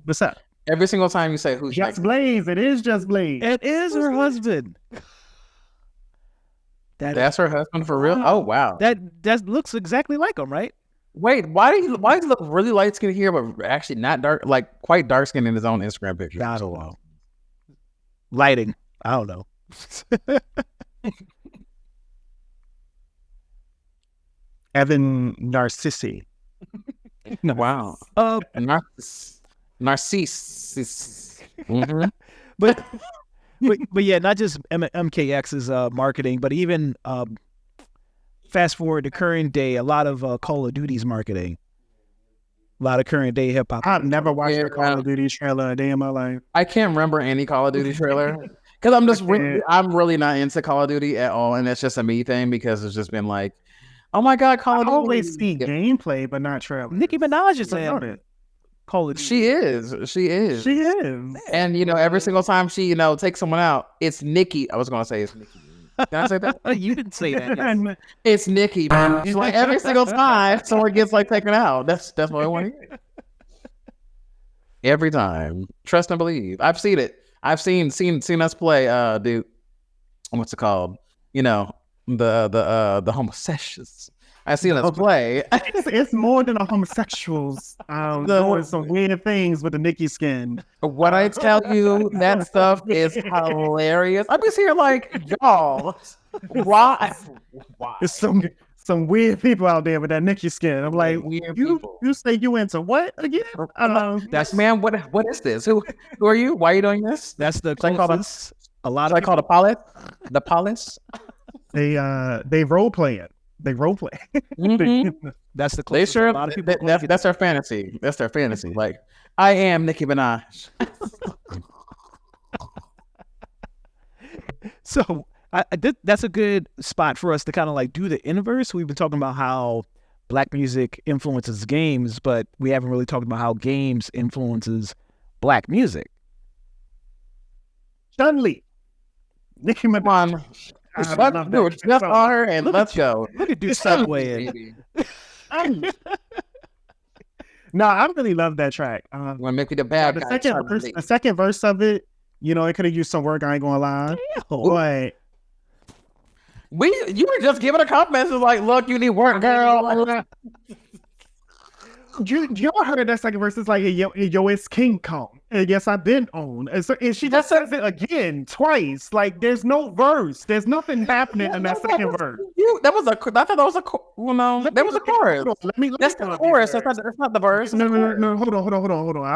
What's up? Every single time you say who's Just Blaze, it is Just Blaze. It is her husband. That's her husband for real? Oh wow. That looks exactly like him, right? Wait, why does he look really light skinned here, but actually not dark, like quite dark skinned in his own Instagram picture? I don't know. Lighting. I don't know. Evan Narcissi. Wow. Narcissus. Mm-hmm. but yeah, not just MKX's marketing, but even fast forward to current day, a lot of Call of Duty's marketing. A lot of current day hip hop. I've never watched a Call of Duty trailer a day in my life. I can't remember any Call of Duty trailer because I'm really not into Call of Duty at all, and that's just a me thing because it's just been like, oh my god, Call of Duty. I always see gameplay, but not trailer. Nicki Minaj is in it. Call of Duty. She is. And every single time she takes someone out, it's Nicki. I was gonna say it's Nicki. Can I say that? You didn't say that. Yes. It's Nicki. She's like every single time someone gets taken out. That's what I want to hear. Every time. Trust and believe. I've seen it. I've seen us play dude. What's it called? The homosexuals. I've seen us play. It's more than a homosexuals doing some weird things with the Nicki skin. What I tell you, that stuff is hilarious. I'm just here like, y'all, why? There's some weird people out there with that Nicki skin. I'm like, you say you into what again? That's man. What is this? Who are you? Why are you doing this? That's the closest. A lot of I call the police. The police. They role play it. They role play. Mm-hmm. That's the closest. They sure. A lot of people that's their fantasy. That's their fantasy. Like, I am Nicki Minaj. So that's a good spot for us to kind of do the inverse. We've been talking about how Black music influences games, but we haven't really talked about how games influences Black music. Chun-Li, Nicki Minaj. Let's do it. Just on her and let's go. Look at Dude Subway. No, I really love that track. Want to make me the bad guy. The second verse of it, it could have used some work. I ain't gonna lie. But you were just giving a compliment. It's like, look, you need work, girl. Y'all heard that second verse? It's like, yo, it's King Kong. And yes, I've been on. And she just says it again, twice. Like, there's no verse. There's nothing happening in that second verse. I thought that was a that was a chorus. That's the chorus. That's not the verse. No. Hold on. I'm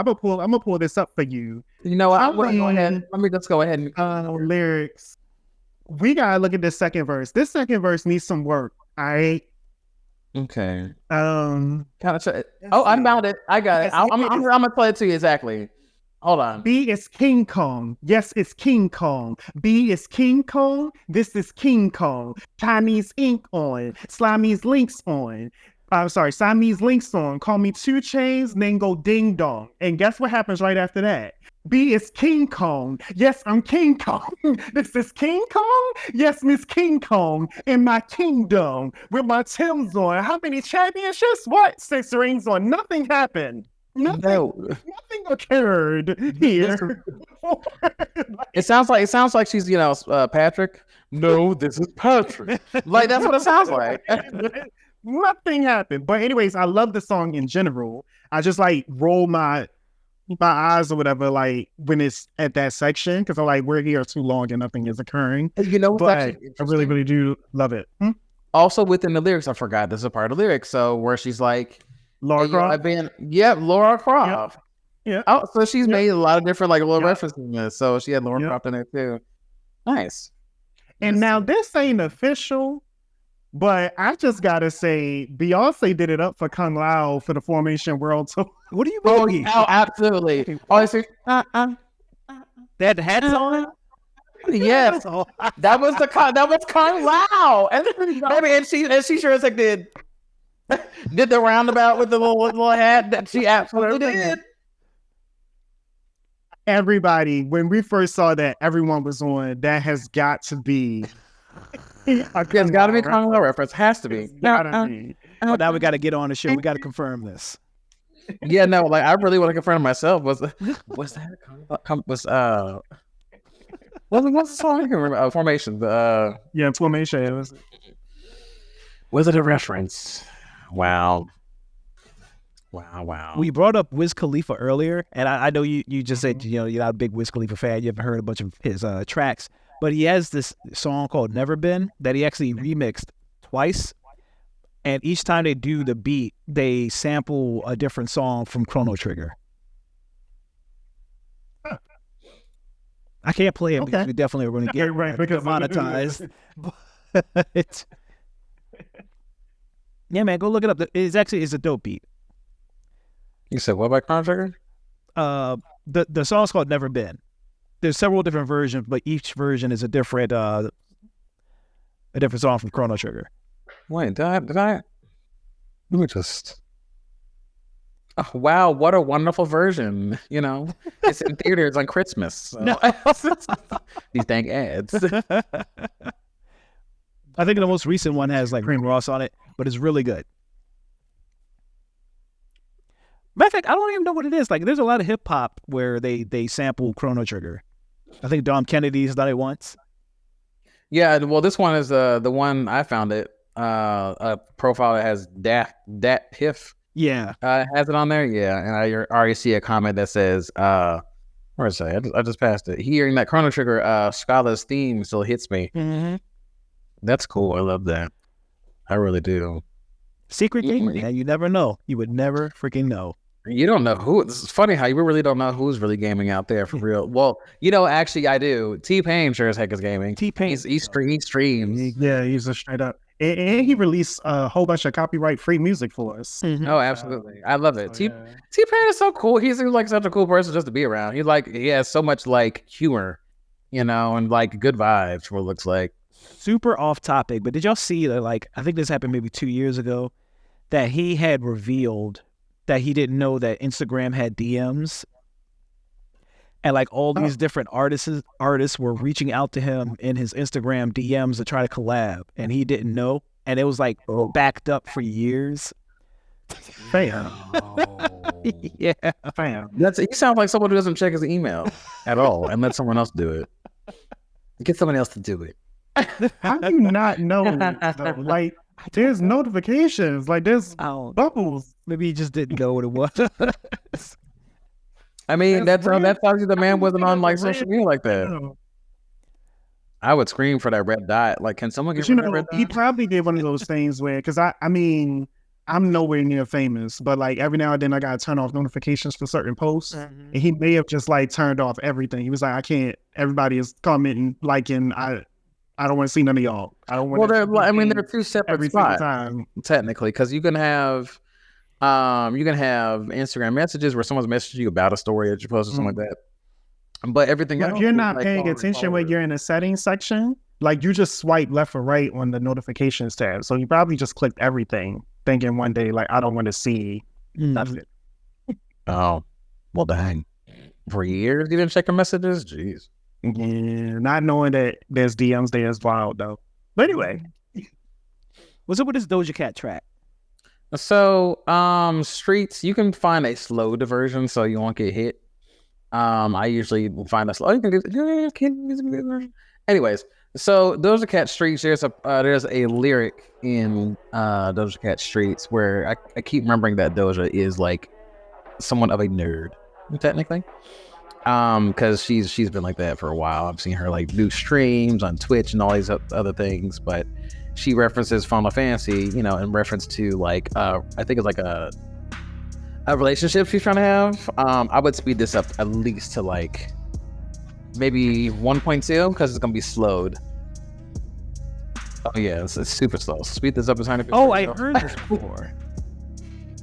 gonna pull this up for you. You know what? Go ahead. Let me just go ahead and lyrics. We gotta look at this second verse. This second verse needs some work. All right. Okay. Kind of. I found it. I got it. I'm gonna play it to you exactly. Hold on. B is King Kong. Yes, it's King Kong. B is King Kong. This is King Kong. Chinese ink on. Siamese links on. Siamese links on. Call me 2 Chainz, then go ding dong. And guess what happens right after that? B is King Kong. Yes, I'm King Kong. This is King Kong? Yes, Miss King Kong in my kingdom with my Timbs on. How many championships? What? 6 rings on. Nothing happened. Nothing occurred here. It sounds like she's Patrick. No, this is Patrick. Like, that's what it sounds like. Nothing happened. But anyways, I love the song in general. I just roll my eyes or whatever, when it's at that section, because I'm like, we're here too long and nothing is occurring. But I really, really do love it. Also within the lyrics, I forgot this is a part of the lyrics. So where she's like, Lara Croft. Lara Croft. Yeah. Oh, so she's made a lot of different little references in this. So she had Lara Croft in it too. Nice. And now this ain't official, but I just gotta say, Beyonce did it up for Kung Lao for the Formation World Tour. What do you mean? Oh, absolutely. Oh, I see. They had the hats on? Yes, that was kind of loud. And she sure as heck did the roundabout with the little hat that she absolutely did. Everybody, when we first saw that, everyone was on. That has got to be. It's got to be a Kong Lao reference. Has to be. Well, now we got to get on the show. We got to confirm this. Yeah, no, like I really want to confirm myself. Was that what's the song? I can't remember. Formation. Yeah, Formation. Was it a reference? Wow. We brought up Wiz Khalifa earlier, and I know you just said you're not a big Wiz Khalifa fan. You haven't heard a bunch of his tracks, but he has this song called "Never Been" that he actually remixed twice, and each time they do the beat, they sample a different song from Chrono Trigger. I can't play it because we definitely are going to get monetized. But yeah, man, go look it up. It's a dope beat. You said what about Chrono Trigger? The song's called "Never Been." There's several different versions, but each version is a different song from Chrono Trigger. Wait, did I? Let me just. Oh, wow, what a wonderful version! It's in theaters on Christmas. So. No. These dang ads. I think the most recent one has like Rick Ross on it, but it's really good. Matter of fact, I don't even know what it is. Like, there's a lot of hip hop where they sample Chrono Trigger. I think Dom Kennedy's done it once. Yeah, well, this one is the one I found it. A profile that has Dat Piff. Yeah, has it on there. Yeah, and I already see a comment that says, "Where is it? I just passed it." Hearing that Chrono Trigger Scala's theme still hits me. Mm-hmm. That's cool. I love that. I really do. Secret gamer, man. You never know. You would never freaking know. You don't know who. This is funny how you really don't know who's really gaming out there for real. Well, actually, I do. T-Pain sure as heck is gaming. T-Pain, he streams. Yeah, he's a straight up. And he released a whole bunch of copyright-free music for us. Mm-hmm. Oh, absolutely. I love it. Yeah. T-Pain is so cool. He seems like such a cool person just to be around. He has so much like humor, and like good vibes, what it looks like. Super off topic, but did y'all see that, like, I think this happened maybe 2 years ago, that he had revealed that he didn't know that Instagram had DMs, and like all these different artists were reaching out to him in his Instagram DMs to try to collab, and he didn't know, and it was like backed up for years. Fam. Yeah, Fam. You sound like someone who doesn't check his email at all and let someone else do it. Get someone else to do it. How do you not know? Though? Like, there's notifications. Like, there's bubbles. Maybe he just didn't know what it was. I mean, that's obviously the man wasn't on like social media like that. I would scream for that red dot. Like, can someone get rid of that red dot? He probably did one of those things where, because I mean, I'm nowhere near famous, but like every now and then I gotta turn off notifications for certain posts, and he may have just like turned off everything. He was like, I can't. Everybody is commenting, liking. I don't want to see none of y'all. I don't want. Well, they're two separate spots technically, because you can have Instagram messages where someone's messaging you about a story that you posted, something like that. But everything else, if you're not paying attention when you're in the settings section, like you just swipe left or right on the notifications tab. So you probably just clicked everything, thinking one day like I don't want to see nothing. Oh, well, dang! For years you didn't check your messages. Jeez. Yeah, not knowing that there's DMs there is wild though. But anyway, what's up with this Doja Cat track? So, Streets, you can find a slowed version so you won't get hit. I usually find a slow. Anyways, so Doja Cat Streets, there's a lyric in Doja Cat Streets where I keep remembering that Doja is like somewhat of a nerd, technically. Because she's been like that for a while. I've seen her like do streams on Twitch and all these other things, but she references Final Fantasy, in reference to like I think it's like a relationship she's trying to have. I would speed this up at least to like maybe 1.2 because it's gonna be slowed. Oh yeah, it's super slow. So speed this up a tiny bit. Oh, I heard this before.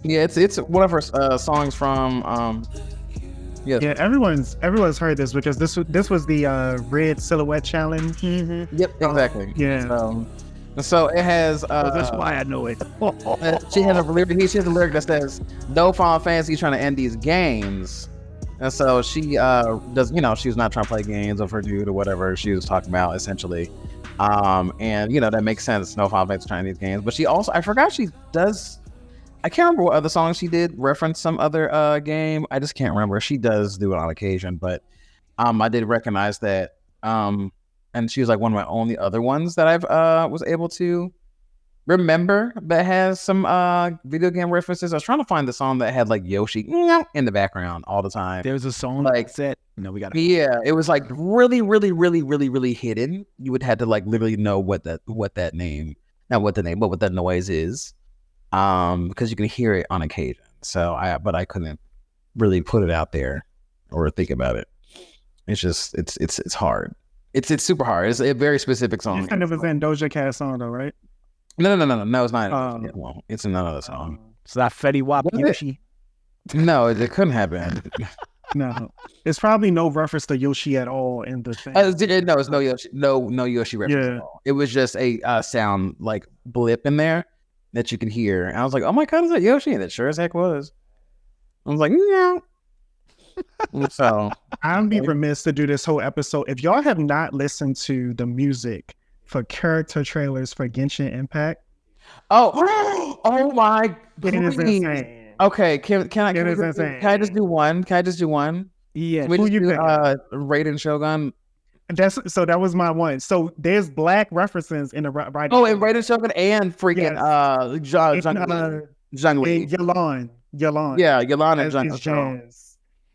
Yeah, it's one of her songs from Yes. Yeah, everyone's heard this because this was the red silhouette challenge. Yep. Exactly. Yeah. So it has. That's why I know it. She has a lyric. She has a lyric that says, "No Final Fantasy trying to end these games." And so she does. She was not trying to play games of her dude or whatever she was talking about, essentially. And that makes sense. No Final Fantasy trying to end these games, but she also, I forgot she does. I can't remember what other songs she did reference some other game. I just can't remember. She does do it on occasion, but I did recognize that. And she was like one of my only other ones that I've was able to remember that has some video game references. I was trying to find the song that had like Yoshi in the background all the time. There's a song like that we got. Yeah, it was like really, really, really, really, really hidden. You would have to like literally know what that noise is, because you can hear it on occasion. But I couldn't really put it out there or think about it. It's just it's hard. It's super hard. It's a very specific song. You kind of was in Doja Cat song though, right? No, it's not. Well, it's another song. It's not Fetty Wap Yoshi. No, it couldn't have been. No, it's probably no reference to Yoshi at all in the thing. No, it's no Yoshi. No Yoshi reference at all. It was just a sound like blip in there that you can hear. And I was like, oh my god, is that Yoshi? And it sure as heck was. I was like, yeah. So I'm be remiss to do this whole episode. If y'all have not listened to the music for character trailers for Genshin Impact, oh my, it is insane. Okay, can I just do one? Can I just do one? Yeah, we just do Raiden Shogun. That was my one. So there's black references in the Raiden. Oh, and Raiden Shogun and freaking Zhongli. Yelan. Yeah, Yelan and Zhongli.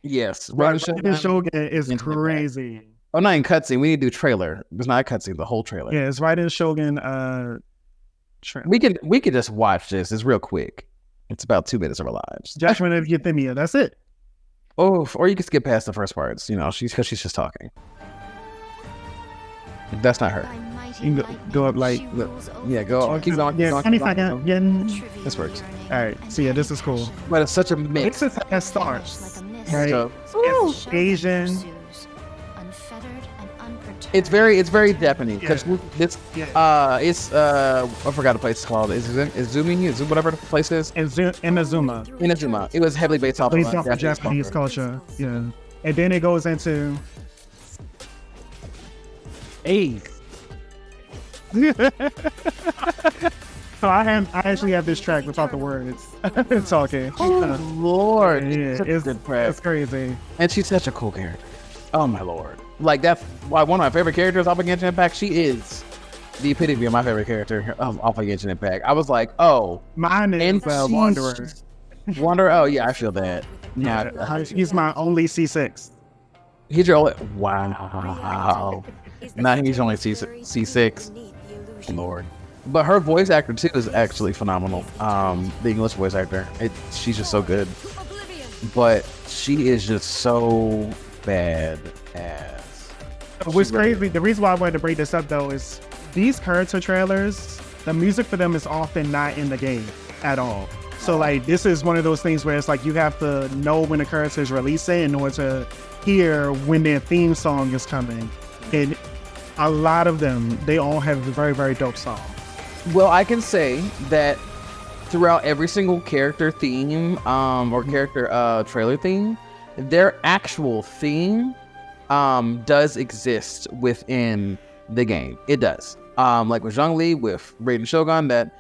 Yes, Raiden Shogun is crazy. Oh, not in cutscene. We need to do trailer. It's not a cutscene. The whole trailer. Yeah, it's Raiden Shogun. Trailer. We could just watch this. It's real quick. It's about 2 minutes of our lives. Judgment of Euthymia. That's it. Oh, or you can skip past the first parts. She's just talking. That's not her. You can go up like go. Keep going. Yeah, 25. This works. All right. So yeah, this is cool. But it's such a mix. This is how it starts. Right. It's Asian. It's very Japanese because it's I forgot the place it's called. Is Zumi whatever the place is? Inazuma. It was heavily based off of Japanese culture. Yeah, and then it goes into So I actually have this track without the words. It's okay. Oh Lord, yeah, it's crazy. And she's such a cool character. Oh my Lord. Like that's why one of my favorite characters off of Genshin Impact. She is the epitome of my favorite character off of Genshin Impact. I was like, oh, mine is Wanderer. Wanderer. Oh yeah, I feel that. Yeah, he's my only C6. He's your only. Wow. Nah, he's only C6. Lord. But her voice actor too is actually phenomenal. The English voice actor. She's just so good. But she is just so bad ass. What's crazy, the reason why I wanted to bring this up though is these character trailers, the music for them is often not in the game at all. So like this is one of those things where it's like you have to know when the character is releasing in order to hear when their theme song is coming. And a lot of them, they all have a very, very dope song. Well, I can say that throughout every single character theme or character trailer theme, their actual theme does exist within the game. It does. Like with Zhongli, with Raiden Shogun, that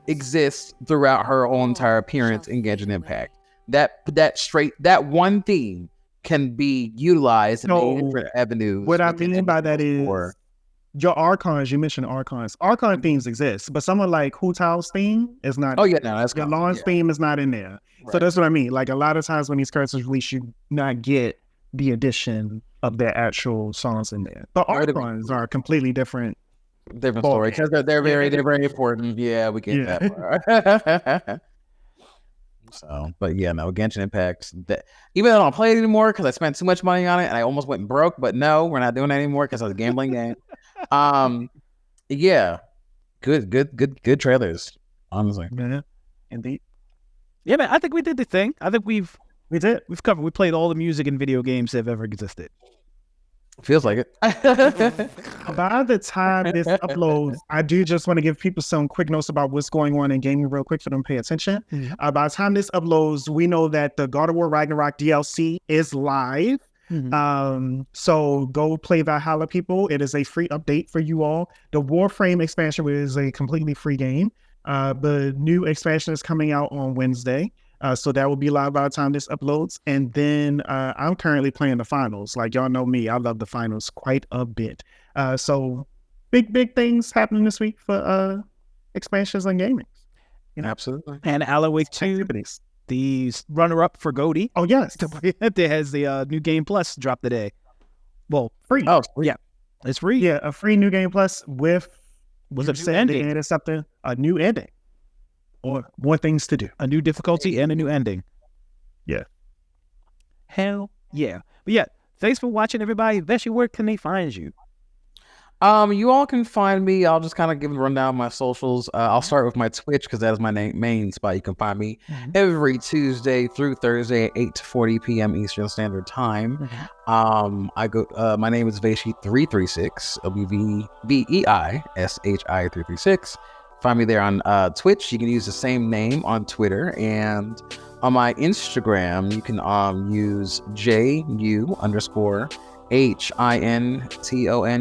exists throughout her whole entire appearance in Genshin Impact. That one theme can be utilized in different avenues. What I mean by that is your Archons, you mentioned Archons. Archon themes exist, but someone like Hu Tao's theme is not. Oh yeah, no, that's your Laun's theme is not in there. Right. So that's what I mean. Like a lot of times when these characters release, you not get the addition of their actual songs in there. The Archons are completely different story because they're very important. Yeah, we get that part. So, but yeah, no, Genshin Impact. Even though I don't play it anymore because I spent too much money on it and I almost went broke. But no, we're not doing that anymore because it's a gambling game. Yeah, good trailers, honestly. Yeah. Indeed. Yeah, man. I think we did the thing. I think We did. we've covered. We played all the music and video games that have ever existed. Feels like it. By the time this uploads, I do just want to give people some quick notes about what's going on in gaming real quick for them to pay attention. By the time this uploads, we know that the God of War Ragnarok DLC is live. So go play Valhalla, people. It is a free update for you all. The Warframe expansion is a completely free game. The new expansion is coming out on Wednesday. So that will be live by the time this uploads. And then I'm currently playing the finals. Like y'all know me, I love the finals quite a bit. So big things happening this week for expansions and gaming. Absolutely. And Alan Wake 2, the runner-up for GOTY. Oh, yes. There has the New Game Plus drop today. Well, Free. Oh, yeah. It's free. Yeah, a free New Game Plus with, Was you it said ending? they added something, a new ending. Or more things to do. A new difficulty and a new ending. Yeah. Hell yeah. But yeah, thanks for watching, everybody. Veishi, where can they find you? You all can find me. I'll just kind of give a rundown of my socials. I'll start with my Twitch because that is my main spot. You can find me every Tuesday through Thursday at 8 to 40 p.m. Eastern Standard Time. I go. My name is Veishi336. Veishi336. Find me there on Twitch. You can use the same name on Twitter, and on my Instagram, you can use JU_HINTON.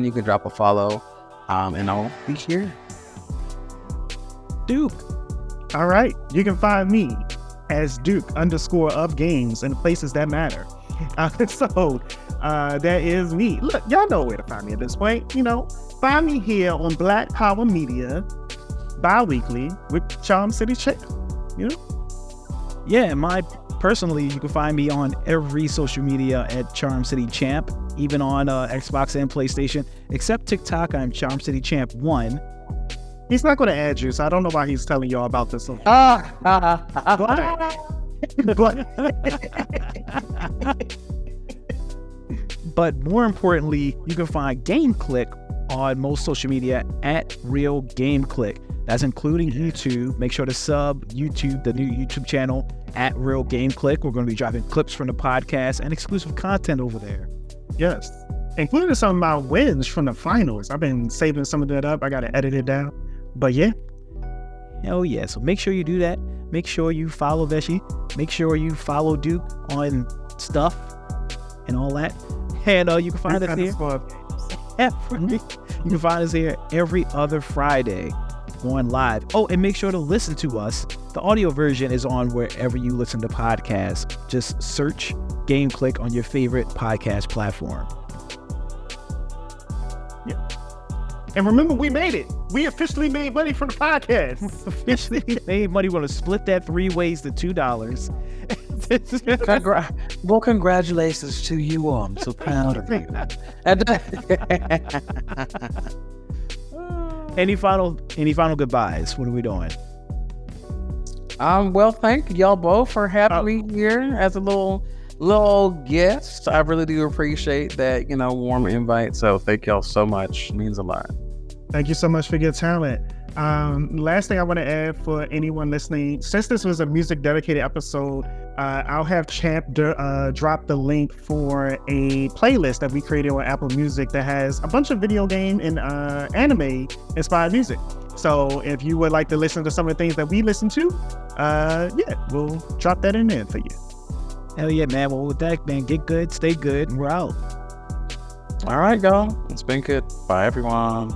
You can drop a follow, and I'll be here. Duke. All right. You can find me as Duke_of games in places that matter. So that is me. Look, y'all know where to find me at this point. Find me here on Black Power Media bi-weekly with CharmCityChamp. Yeah, personally, you can find me on every social media at CharmCityChamp, even on Xbox and PlayStation, except TikTok. I'm CharmCityChamp1. He's not going to add you, so I don't know why he's telling y'all about this. But more importantly, you can find GameClick on most social media at Real GameClick. That's including YouTube. Make sure to sub YouTube, the new YouTube channel at Real GameClick. We're going to be dropping clips from the podcast and exclusive content over there. Yes. Including some of my wins from the finals. I've been saving some of that up. I got to edit it down. But yeah. Hell yeah. So make sure you do that. Make sure you follow Veishi. Make sure you follow Duke on stuff and all that. And you can find us here. You can find us here every other Friday on live. Oh, and make sure to listen to us. The audio version is on wherever you listen to podcasts. Just search GameClick on your favorite podcast platform. Yeah. And remember, we made it. We officially made money from the podcast. Officially made money. We're going to split that 3 ways to $2. Well, congratulations to you all. I'm so proud of you. Any final goodbyes? What are we doing? Well, thank y'all both for having me here as a little guest. I really do appreciate that, warm invite. So thank y'all so much. It means a lot. Thank you so much for your talent. Last thing I want to add for anyone listening, since this was a music dedicated episode, I'll have Champ drop the link for a playlist that we created on Apple Music that has a bunch of video game and anime inspired music. So if you would like to listen to some of the things that we listen to, we'll drop that in there for you. Hell yeah, man. Well, with that, man, get good, stay good, and we're out. All right, y'all. It's been good. Bye, everyone.